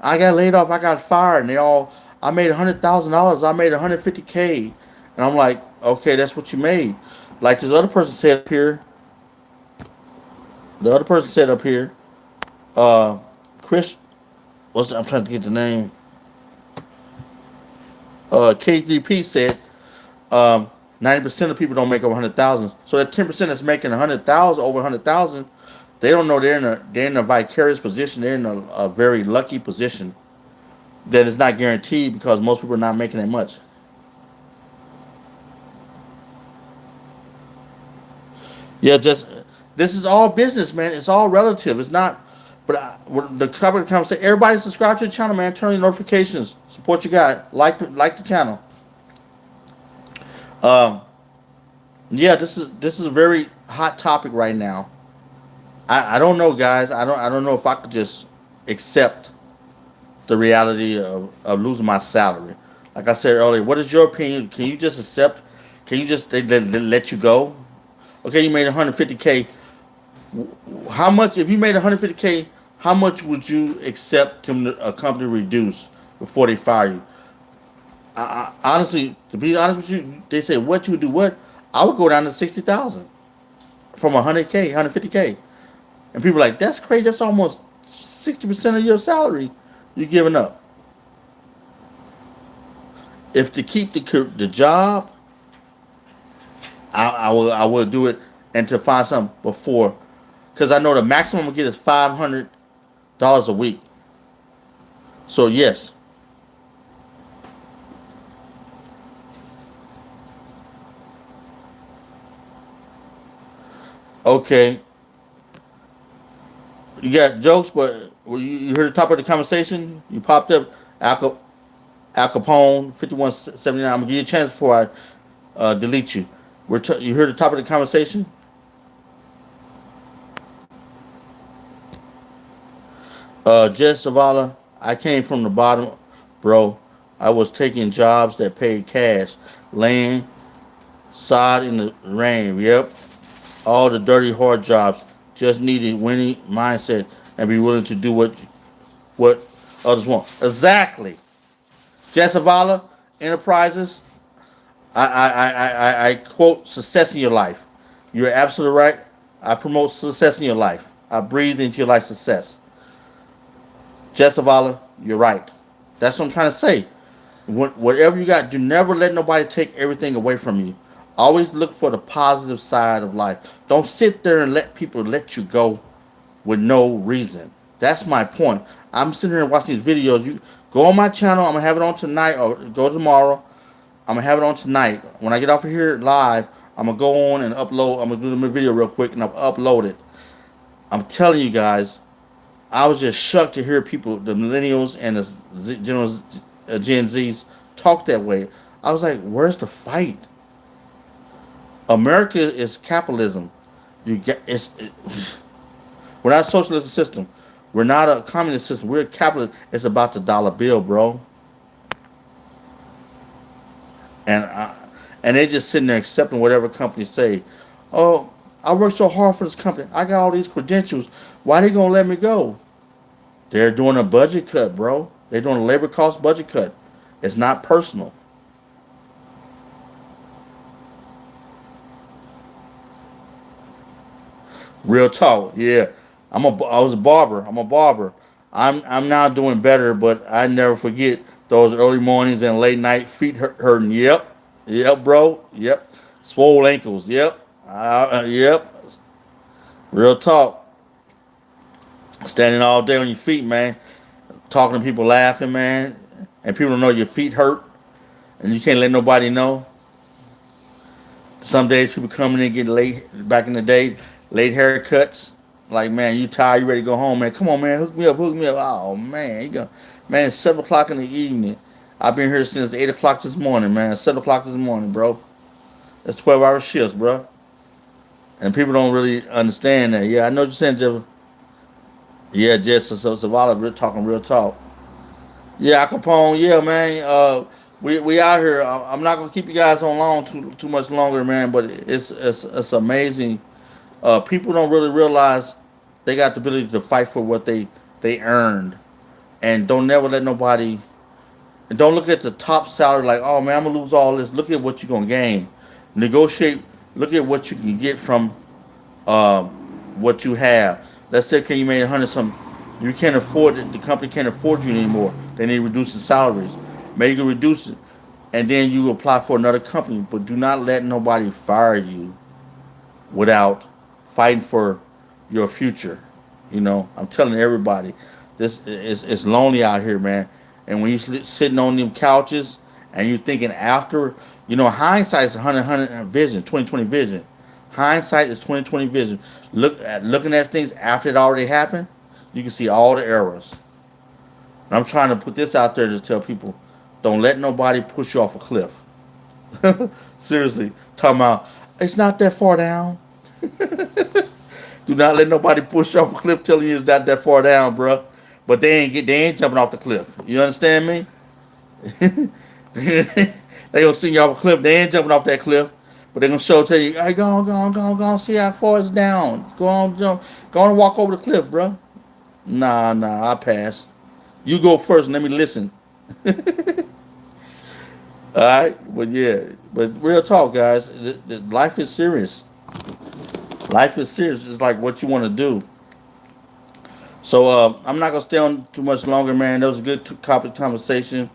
I got laid off, I got fired, and they all I made $100,000, I made 150K, and I'm like, okay, that's what you made. Like this other person said up here, the other person said up here, Uh, Chris, I'm trying to get the name. KDP said 90% of people don't make over 100,000. So that 10% that's making 100,000 over 100,000, they don't know they're in a vicarious position. They're in a very lucky position that is not guaranteed because most people are not making that much. Yeah, just this is all business, man. It's all relative. It's not. But the cover comes say everybody subscribe to the channel, man. Turn on your notifications. Support your guy. Like the channel. Um, yeah, this is a very hot topic right now. I don't know, guys. I don't know if I could just accept the reality of losing my salary. Like I said earlier, what is your opinion? Can you just accept? Can you just they let you go? Okay, you made 150K. How much? If you made 150K, how much would you accept a company reduce before they fire you? Honestly, to be honest with you, they say what you would do. What I would go down to 60,000 from 100K, 150K, and people are like that's crazy. That's almost 60% of your salary you're giving up. If to keep the job, I will do it, and to find something before, because I know the maximum I get is $500 a week. So yes, okay, you got jokes, but you heard the top of the conversation. You popped up Al, Al Capone 5179. I'm gonna give you a chance before I delete you. You heard the top of the conversation. Jess Zavala, I came from the bottom, bro. I was taking jobs that paid cash, laying sod in the rain. Yep, all the dirty hard jobs. Just needed winning mindset and be willing to do what others want. Exactly. Jess Zavala Enterprises. I quote success in your life. You're absolutely right. I promote success in your life. I breathe into your life success. Jessavala, you're right. That's what I'm trying to say. Whatever you got, do never let nobody take everything away from you. Always look for the positive side of life. Don't sit there and let people let you go with no reason. That's my point. I'm sitting here and watching these videos. You go on my channel. I'm gonna have it on tonight or go tomorrow. I'm gonna have it on tonight. When I get off of here live, I'm gonna go on and upload. I'm gonna do the video real quick and I'll upload it. I'm telling you guys, I was just shocked to hear people, the millennials and the Gen Zs, talk that way. I was like, "Where's the fight? America is capitalism. You get we're not a socialist system. We're not a communist system. We're a capitalist. It's about the dollar bill, bro." And and they just sitting there accepting whatever companies say. Oh, I worked so hard for this company. I got all these credentials. Why they gonna let me go? They're doing a budget cut, bro. They're doing a labor cost budget cut. It's not personal. Real talk. Yeah. I was a barber. I'm a barber. I'm now doing better, but I never forget those early mornings and late night feet hurting. Yep. Yep, bro. Yep. Swole ankles. Yep. Yep. Real talk. Standing all day on your feet, man. Talking to people, laughing, man. And people don't know your feet hurt, and you can't let nobody know. Some days people come in and get late. Back in the day, late haircuts. Like, man, you tired, you ready to go home, man. Come on, man, hook me up, hook me up. Oh man, you go, man. It's 7 o'clock in the evening. I've been here since 8 o'clock this morning, man. 7 o'clock this morning, bro. That's 12-hour shifts, bro. And people don't really understand that. Yeah, I know what you're saying, Jeff. Yeah, Jess Savala, we're talking real talk. Yeah, Al Capone. Yeah, man. We out here. I'm not gonna keep you guys on long too much longer, man. But it's amazing. People don't really realize they got the ability to fight for what they earned, and don't never let nobody. And don't look at the top salary like, oh man, I'm gonna lose all this. Look at what you're gonna gain. Negotiate. Look at what you can get from what you have. Let's say, can you made 100 some. You can't afford it. The company can't afford you anymore. They need to reduce the salaries. Maybe you can reduce it, and then you apply for another company. But do not let nobody fire you without fighting for your future. I'm telling everybody, this is it's lonely out here, man. And when you sitting on them couches and you thinking after, hindsight is 100 vision, 2020 vision. Hindsight is 2020 vision. Looking at things after it already happened, you can see all the errors. And I'm trying to put this out there to tell people, don't let nobody push you off a cliff. Seriously, talking about it's not that far down. Do not let nobody push you off a cliff telling you it's not that far down, bro. But they ain't jumping off the cliff. You understand me? They gonna send you off a cliff. They ain't jumping off that cliff, but they gonna tell you, hey, go on, see how far it's down. Go on, jump, go on and walk over the cliff, bro. Nah, I pass. You go first and let me listen. All right, but yeah, but real talk, guys. Life is serious. Life is serious. It's like what you want to do. So I'm not gonna stay on too much longer, man. That was a good conversation.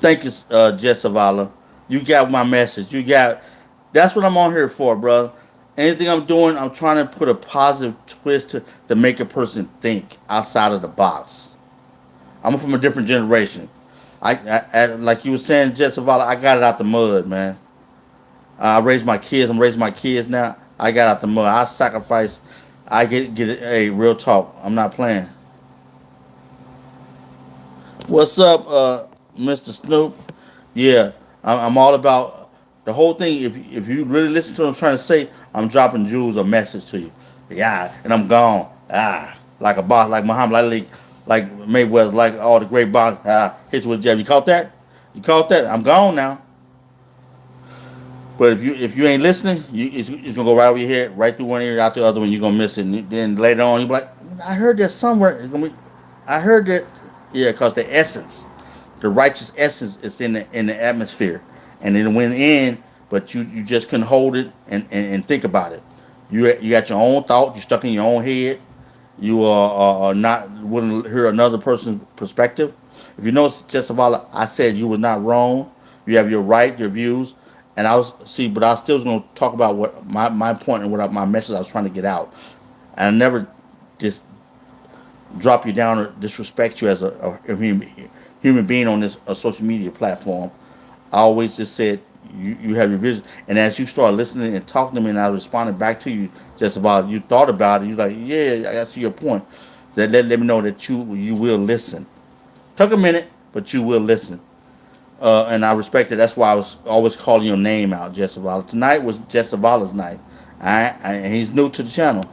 Thank you, Jess Zavala. You got my message. You got. That's what I'm on here for, bro. Anything I'm doing, I'm trying to put a positive twist to make a person think outside of the box. I'm from a different generation. Like you were saying, Jess Zavala, I got it out the mud, man. I raised my kids. I'm raising my kids now. I got out the mud. I sacrifice. I get it. Hey, real talk. I'm not playing. What's up, Mr. Snoop? Yeah, I'm all about the whole thing. If you really listen to what I'm trying to say, I'm dropping jewels or message to you. Yeah, and I'm gone. Like a boss, like Muhammad Ali, like Mayweather, like all the great boss. Hits with jab. You caught that? You caught that? I'm gone now. But if you ain't listening, it's gonna go right over your head, right through one ear, out the other one. You're gonna miss it. And then later on, you be like, I heard that somewhere. I heard that. Yeah, cause the essence, the righteous essence, is in the atmosphere, and it went in, but you just couldn't hold it and think about it. You got your own thought. You stuck in your own head. You are not wouldn't hear another person's perspective. If you notice, Jessica, I said you was not wrong. You have your right, your views, and but I still was going to talk about what my point and my message I was trying to get out. And I never just drop you down or disrespect you as a human being on this social media platform. I always just said you have your vision, and as you start listening and talking to me, and I responded back to you just about you thought about it. You're like, yeah, I see your point. That let me know that you will listen. Took a minute, but you will listen. And I respect it. That's why I was always calling your name out, Jessica. Tonight was Jessica's night. All right, and he's new to the channel.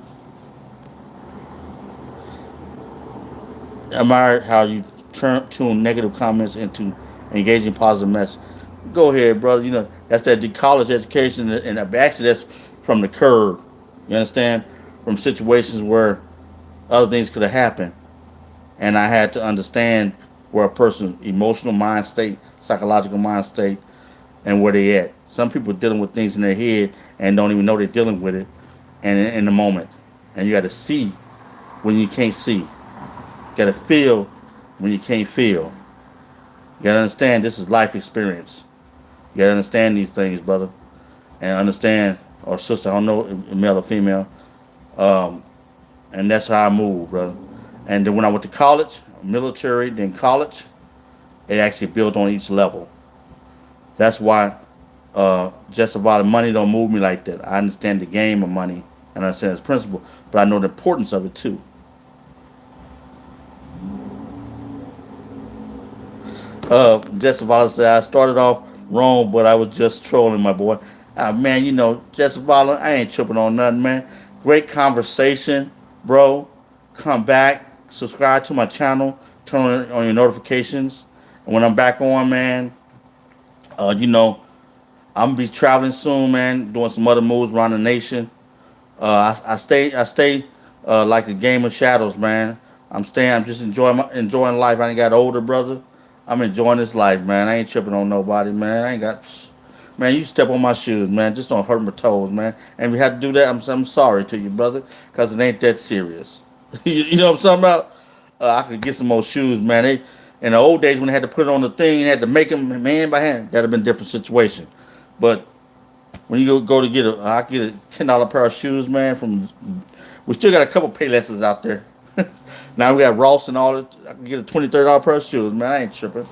Admire how you tune negative comments into engaging positive message. Go ahead, brother. That's that college education, and actually that's from the curb. You understand? From situations where other things could have happened, and I had to understand where a person's emotional mind state, psychological mind state, and where they at. Some people are dealing with things in their head and don't even know they're dealing with it, and in the moment, and you got to see when you can't see. You got to feel when you can't feel. You got to understand this is life experience. You got to understand these things, brother, and understand, or sister, I don't know, male or female, and that's how I move, brother. And then when I went to college, military, then college, it actually built on each level. That's why just about money don't move me like that. I understand the game of money and I understand its principle, but I know the importance of it too. Just about said I started off wrong, but I was just trolling, my boy. Man, just about I ain't tripping on nothing, man. Great conversation, bro. Come back, subscribe to my channel, turn on your notifications, and when I'm back on, man, you know, I'm gonna be traveling soon, man. Doing some other moves around the nation. I stay like a game of shadows, man. I'm staying. I'm just enjoying life. I ain't got older, brother. I'm enjoying this life, man. I ain't tripping on nobody, man. I ain't got. Man, you step on my shoes, man. Just don't hurt my toes, man. And if you have to do that, I'm sorry to you, brother, because it ain't that serious. You know what I'm talking about? I could get some more shoes, man. They, in the old days when they had to put it on the thing, they had to make them hand by hand. That'd have been a different situation. But when you go to get I get a $10 pair of shoes, man. From we still got a couple Paylesses out there. Now we got Ross and all that. I can get a $20, $30 pair of shoes, man. I ain't tripping.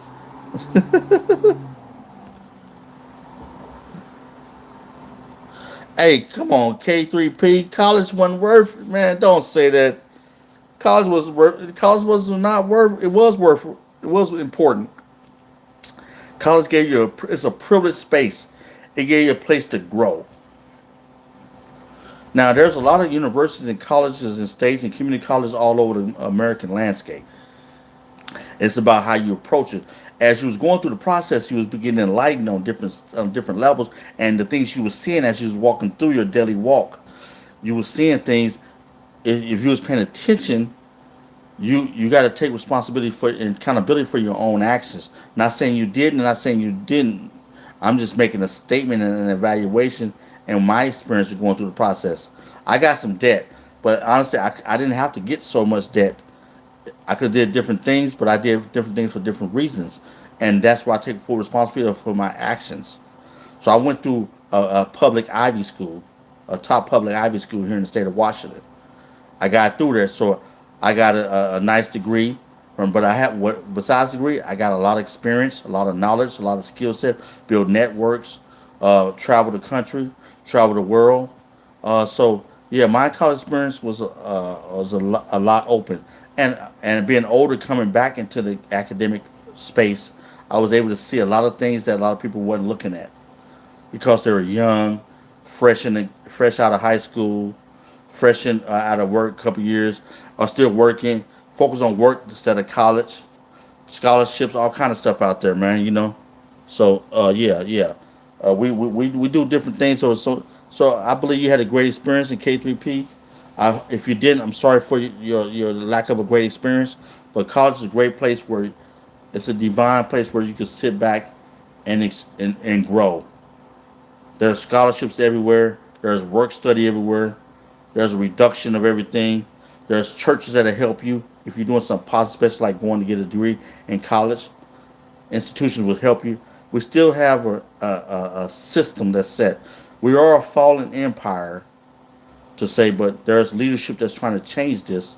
Hey, come on, K3P. College wasn't worth it, man. Don't say that. College was worth. College was not worth. It was worth. It was important. College gave you it's a privileged space. It gave you a place to grow. Now, there's a lot of universities and colleges and states and community colleges all over the American landscape. It's about how you approach it. As you was going through the process, you was beginning enlightened on different levels, and the things you was seeing as you was walking through your daily walk, you was seeing things. If you was paying attention, you got to take responsibility for and accountability for your own actions. Not saying you did, and not saying you didn't. I'm just making a statement and an evaluation and my experience of going through the process. I got some debt, but honestly, I didn't have to get so much debt. I could have did different things, but I did different things for different reasons, and that's why I take full responsibility for my actions. So I went through a public Ivy school, a top public Ivy school here in the state of Washington. I got through there, so I got a nice degree. But I have what besides degree, I got a lot of experience, a lot of knowledge, a lot of skill set, build networks, travel the country, travel the world. So yeah, my college experience was a lot open, and being older, coming back into the academic space, I was able to see a lot of things that a lot of people weren't looking at because they were young, fresh out of high school, fresh out of work, a couple years, are still working, focus on work instead of college, scholarships, all kind of stuff out there, man. So yeah, yeah, we do different things. So I believe you had a great experience in K3P. If you didn't, I'm sorry for your lack of a great experience. But college is a great place where it's a divine place where you can sit back and grow. There's scholarships everywhere. There's work study everywhere. There's a reduction of everything. There's churches that'll help you if you're doing something positive, especially like going to get a degree in college. Institutions will help you. We still have a system that's set. We are a fallen empire to say, but there's leadership that's trying to change this,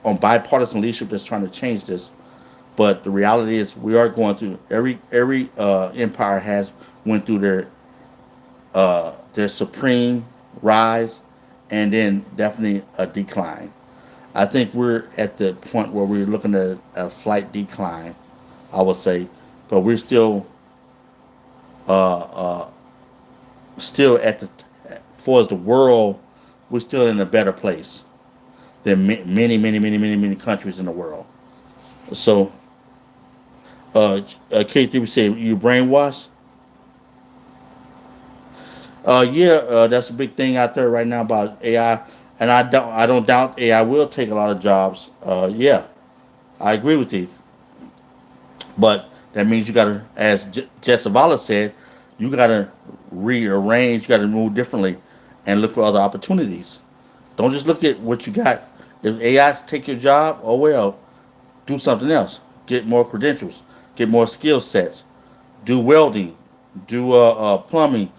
on bipartisan leadership that's trying to change this. But the reality is, we are going through every empire has went through their supreme rise, and then definitely a decline. I think we're at the point where we're looking at a slight decline, I would say, but we're uh, uh, still at the for as the world, we're still in a better place than many countries in the world. So, K3 said you brainwashed. Yeah, that's a big thing out there right now about AI, and I don't doubt AI will take a lot of jobs. Yeah, I agree with you, but that means you got to, as Jessivala said, you got to rearrange, you got to move differently, and look for other opportunities. Don't just look at what you got. If AI take your job, oh well, do something else. Get more credentials, get more skill sets, do welding, do plumbing,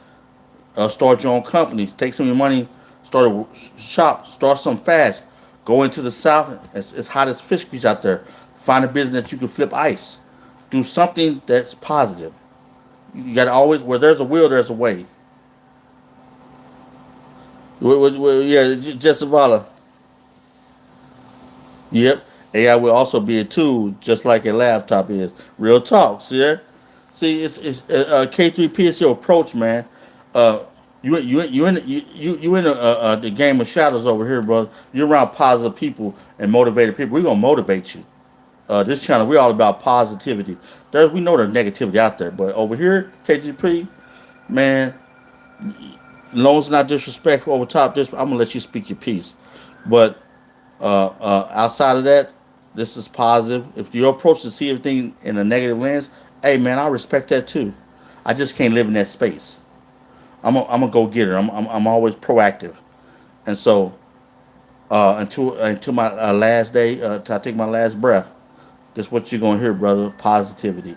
start your own companies. Take some of your money, start a shop, start something fast. Go into the south. It's hot as fish grease out there. Find a business that you can flip ice. Do something that's positive. You got to always, where there's a will, there's a way. Yeah, Jessivala. Yep. AI will also be a tool, just like a laptop is. Real talk. See there? See, it's K3P is your approach, man. Uh, you in the game of shadows over here, bro. You're around positive people and motivated people. We're gonna motivate you. This channel, we're all about positivity. We know there's negativity out there, but over here, K3P, man, long as it's not disrespectful over top this, I'm gonna let you speak your piece. But outside of that, this is positive. If your approach to see everything in a negative lens, hey man, I respect that too. I just can't live in that space. I'm a go getter. I'm always proactive, and so until my last day, till I take my last breath, this is what you're gonna hear, brother. Positivity.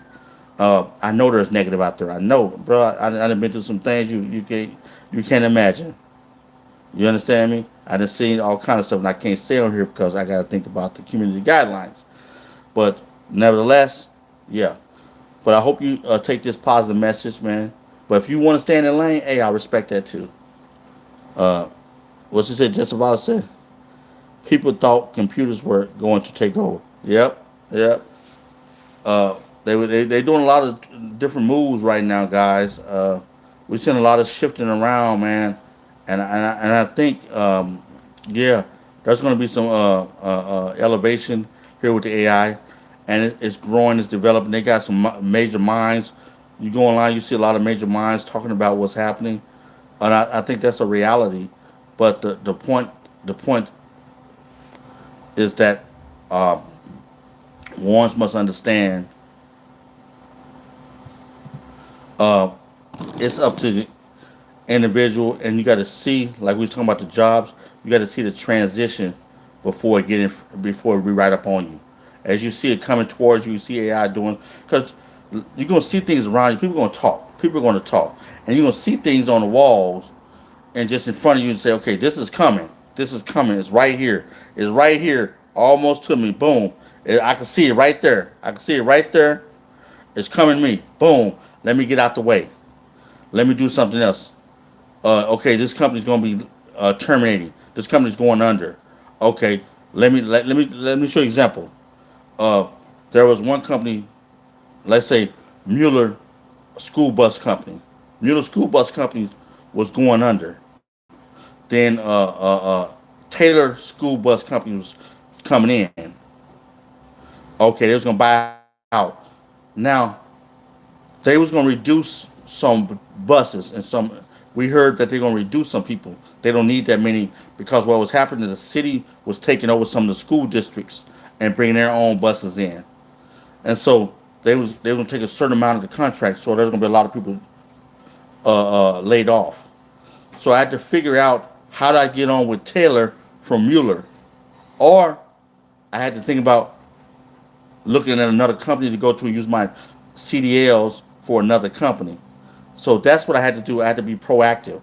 I know there's negative out there. I know, bro. I done been through some things you can't imagine. You understand me? I done seen all kind of stuff, and I can't say on here because I got to think about the community guidelines. But nevertheless, yeah. But I hope you take this positive message, man. But if you want to stay in the lane, hey, I respect that too. Uh, what she said, just about said, people thought computers were going to take over. Yep, yep. They doing a lot of different moves right now, guys. We're seeing a lot of shifting around, man, and I think yeah, there's going to be some elevation here with the AI, and it's growing, it's developing. They got some major minds. You go online, you see a lot of major minds talking about what's happening, and I think that's a reality. But the point is that um, ones must understand uh, it's up to the individual, and you got to see, like we was talking about the jobs, you got to see the transition before we right up on you. As you see it coming towards you, you see AI doing, because you're gonna see things around you. People are gonna talk. People are gonna talk, and you're gonna see things on the walls and just in front of you and say, okay, this is coming. This is coming. It's right here. It's right here, almost to me. Boom. I can see it right there. I can see it right there. It's coming to me. Boom. Let me get out the way. Let me do something else. Okay, this company's going to be terminating. This company's going under. Okay, let me show you an example. Uh, there was one company, let's say Mueller School Bus Company. Mueller School Bus Company was going under. Then Taylor School Bus Company was coming in. Okay, they was gonna buy out. Now they was gonna reduce some buses and some. We heard that they're gonna reduce some people. They don't need that many because what was happening, the city was taking over some of the school districts and bringing their own buses in, and so they were gonna take a certain amount of the contract. So there's gonna be a lot of people laid off. So I had to figure out how do I get on with Taylor from Mueller, or I had to think about looking at another company to go to and use my CDLs for another company. So that's what I had to do. I had to be proactive.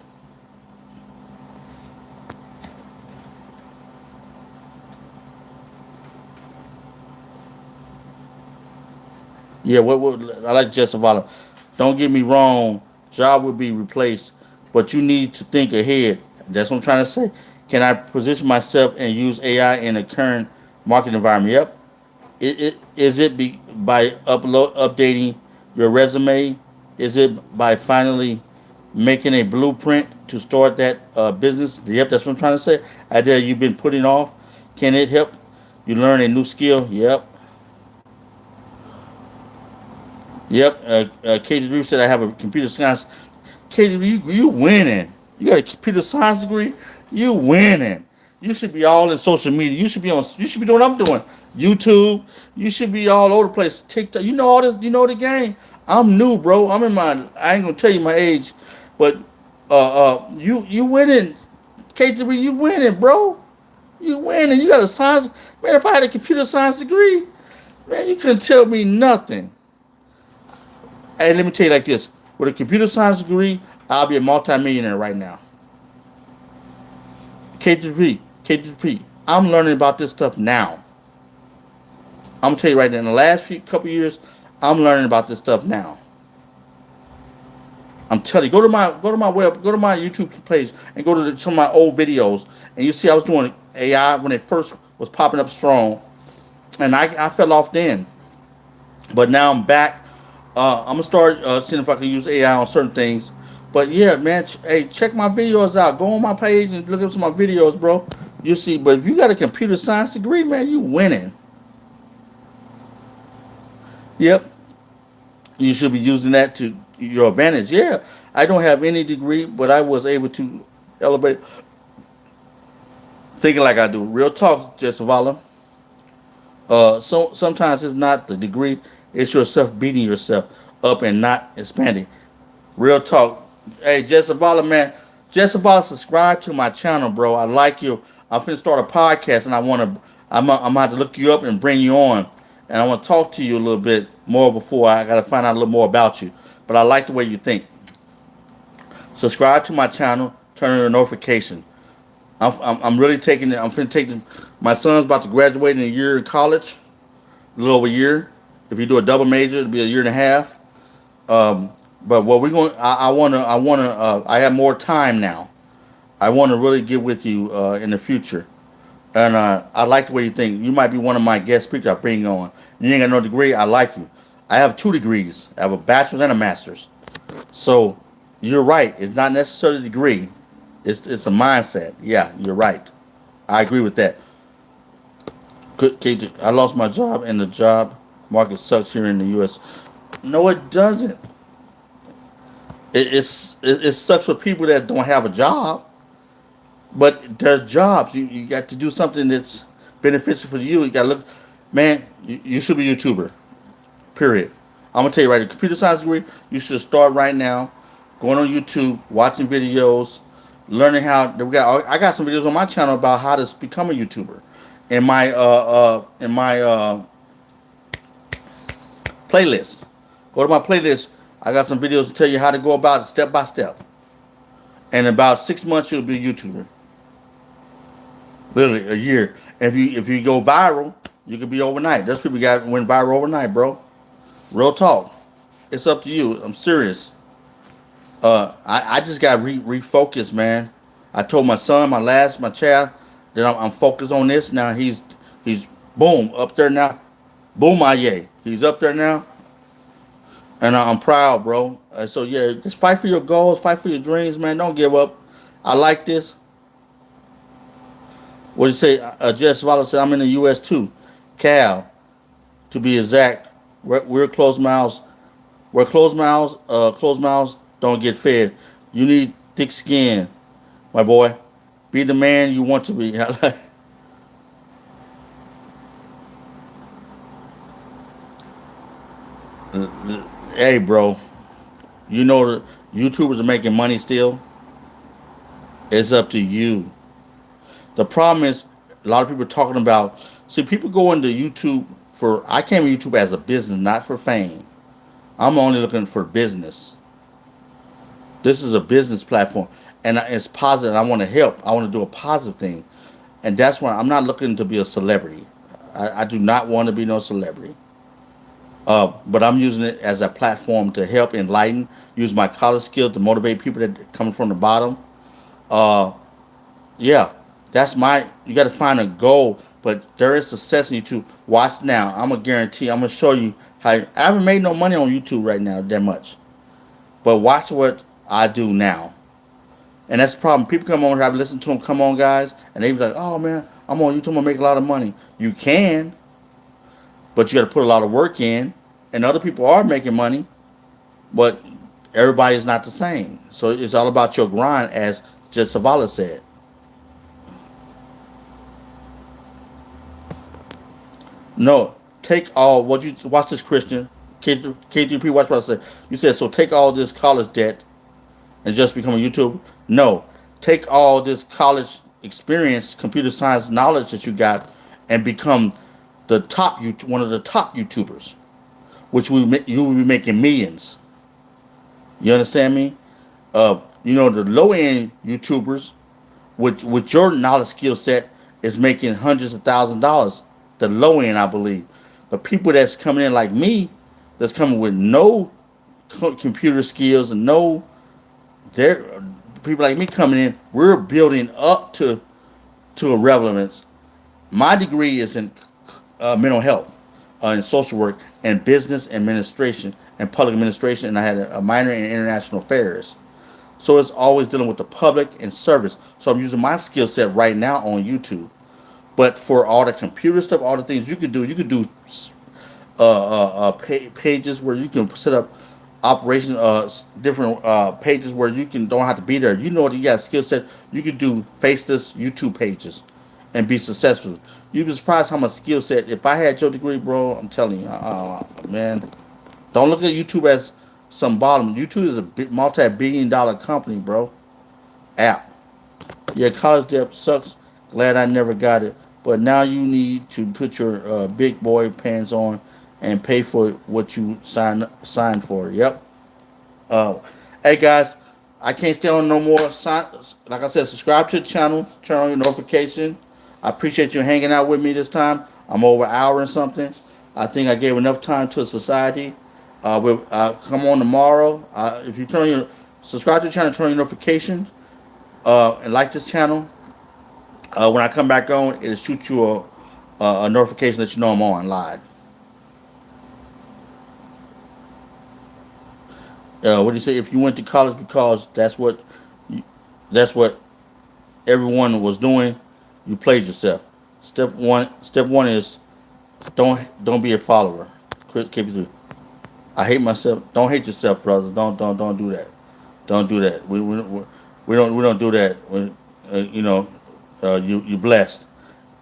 Yeah, what I like Jessica. Don't get me wrong, job will be replaced, but you need to think ahead. That's what I'm trying to say. Can I position myself and use AI in the current market environment? Yep. Is it by updating your resume? Is it by finally making a blueprint to start that business? Yep, that's what I'm trying to say. Idea you've been putting off. Can it help you learn a new skill? Yep. Yep. Katie Drew said I have a computer science. Katie, you winning. You got a computer science degree. You winning. You should be all in social media. You should be on. You should be doing what I'm doing. YouTube. You should be all over the place. TikTok. You know all this. You know the game. I'm new, bro. I'm in my. I ain't gonna tell you my age, but you winning. Katie, you winning, bro. You winning. You got a science. Man, if I had a computer science degree, man, you couldn't tell me nothing. Hey, let me tell you like this. With a computer science degree, I'll be a multimillionaire right now. K3P, K3P. I'm learning about this stuff now. I'm gonna tell you right now. In the last couple years, I'm learning about this stuff now. I'm telling you, go to my YouTube page, and go to some of my old videos, and you see I was doing AI when it first was popping up strong, and I fell off then, but now I'm back. I'm gonna start seeing if I can use AI on certain things. But yeah, man, hey, check my videos out. Go on my page and look at some of my videos, bro. You see, but if you got a computer science degree, man, you winning. Yep, you should be using that to your advantage. Yeah, I don't have any degree, but I was able to elevate thinking like I do. Real talk, Jessica. Sometimes it's not the degree; it's yourself beating yourself up and not expanding. Real talk. Hey, Jessavala, man. Jessavala, subscribe to my channel, bro. I like you. I'm finna start a podcast, and I'm gonna have to look you up and bring you on, and I want to talk to you a little bit more before I gotta find out a little more about you. But I like the way you think. Subscribe to my channel. Turn on your notification. I'm really taking it. I'm finna take this. My son's about to graduate in a year in college, a little over a year. If you do a double major, it'll be a year and a half. Um, but what we're going, I have more time now. I want to really get with you in the future, and I like the way you think. You might be one of my guest speakers I bring on. You ain't got no degree. I like you. I have 2 degrees. I have a bachelor's and a master's. So you're right. It's not necessarily a degree. It's a mindset. Yeah, you're right. I agree with that. I lost my job, and the job market sucks here in the U.S. No, it doesn't. It sucks for people that don't have a job, but there's jobs. You got to do something that's beneficial for you. You got to look, man. You should be a YouTuber. Period. I'm gonna tell you right. The computer science degree. You should start right now, going on YouTube, watching videos, learning how. I got some videos on my channel about how to become a YouTuber. In my playlist. Go to my playlist. I got some videos to tell you how to go about it step by step. And in about 6 months, you'll be a YouTuber. Literally a year. And if you go viral, you could be overnight. Those people went viral overnight, bro. Real talk. It's up to you. I'm serious. I just got refocused, man. I told my son, my child, that I'm focused on this. Now he's boom up there now. Boom, yay. He's up there now, and I'm proud, bro. So yeah, just fight for your goals, fight for your dreams, man. Don't give up. I like this. What do you say? Jess Waller said, I'm in the U.S. too. Cal, to be exact. We're closed mouths. Closed mouths don't get fed. You need thick skin, my boy. Be the man you want to be. Hey, bro. You know the YouTubers are making money still. It's up to you. The problem is a lot of people are talking about. See, people go into YouTube for. I came to YouTube as a business, not for fame. I'm only looking for business. This is a business platform, and it's positive. I want to help. I want to do a positive thing, and that's why I'm not looking to be a celebrity. I do not want to be no celebrity. But I'm using it as a platform to help enlighten. Use my college skills to motivate people that coming from the bottom. Uh, yeah, that's my. You got to find a goal, but there is success in YouTube. Watch now. I'm gonna guarantee. I'm gonna show you how. I haven't made no money on YouTube right now that much, but watch what I do now. And that's the problem. People come on here, I've listened to them come on, guys, and they be like, oh man, I'm on YouTube, I'm gonna make a lot of money. You can, but you gotta put a lot of work in. And other people are making money, but everybody is not the same. So it's all about your grind, as just Savala said. No, take all what you watch this Christian K3P. Watch what I said. You said so. Take all this college debt and just become a YouTuber. No, take all this college experience, computer science knowledge that you got, and become one of the top YouTubers, which you will be making millions. You understand me? The low end YouTubers, with your knowledge skill set, is making hundreds of $1,000s. The low end, I believe. The people that's coming in like me, that's coming with no computer skills and there people like me coming in, we're building up to a relevance. My degree is in mental health, in social work, and business administration and public administration, and I had a minor in international affairs. So it's always dealing with the public and service. So I'm using my skill set right now on YouTube. But for all the computer stuff, all the things you could do pages where you can set up operation different pages where you can don't have to be there. You know what you got skill set. You could do faceless YouTube pages and be successful. You'd be surprised how much skill set. If I had your degree, bro, I'm telling you, man, don't look at YouTube some bottom. YouTube is a multi-billion-dollar company, bro. App. Yeah, college debt sucks. Glad I never got it. But now you need to put your big boy pants on and pay for what you signed for. Yep. Uh, hey guys, I can't stay on no more. Like I said, subscribe to the channel, turn on your notification. I appreciate you hanging out with me this time. I'm over an hour and something. I think I gave enough time to society. Come on tomorrow. If you subscribe to the channel, turn on your notifications, and like this channel. When I come back on, it'll shoot you a notification that you know I'm on live. What do you say? If you went to college because you, that's what everyone was doing, you played yourself. Step one is don't be a follower. Keep it. I hate myself. Don't hate yourself, brothers. Don't do that. Don't do that. We don't do that. You blessed.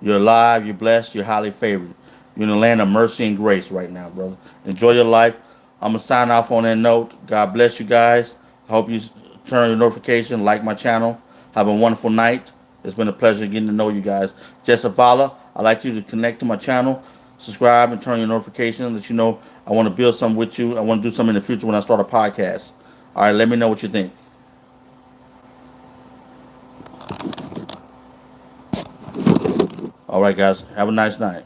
You're alive. You're blessed. You're highly favored. You're in the land of mercy and grace right now, brother. Enjoy your life. I'm gonna sign off on that note. God bless you guys. I hope you turn on your notification, like my channel. Have a wonderful night. It's been a pleasure getting to know you guys. Jessavala, I'd like you to connect to my channel, subscribe, and turn on your notification. Let you know I want to build something with you. I want to do something in the future when I start a podcast. All right, let me know what you think. All right, guys. Have a nice night.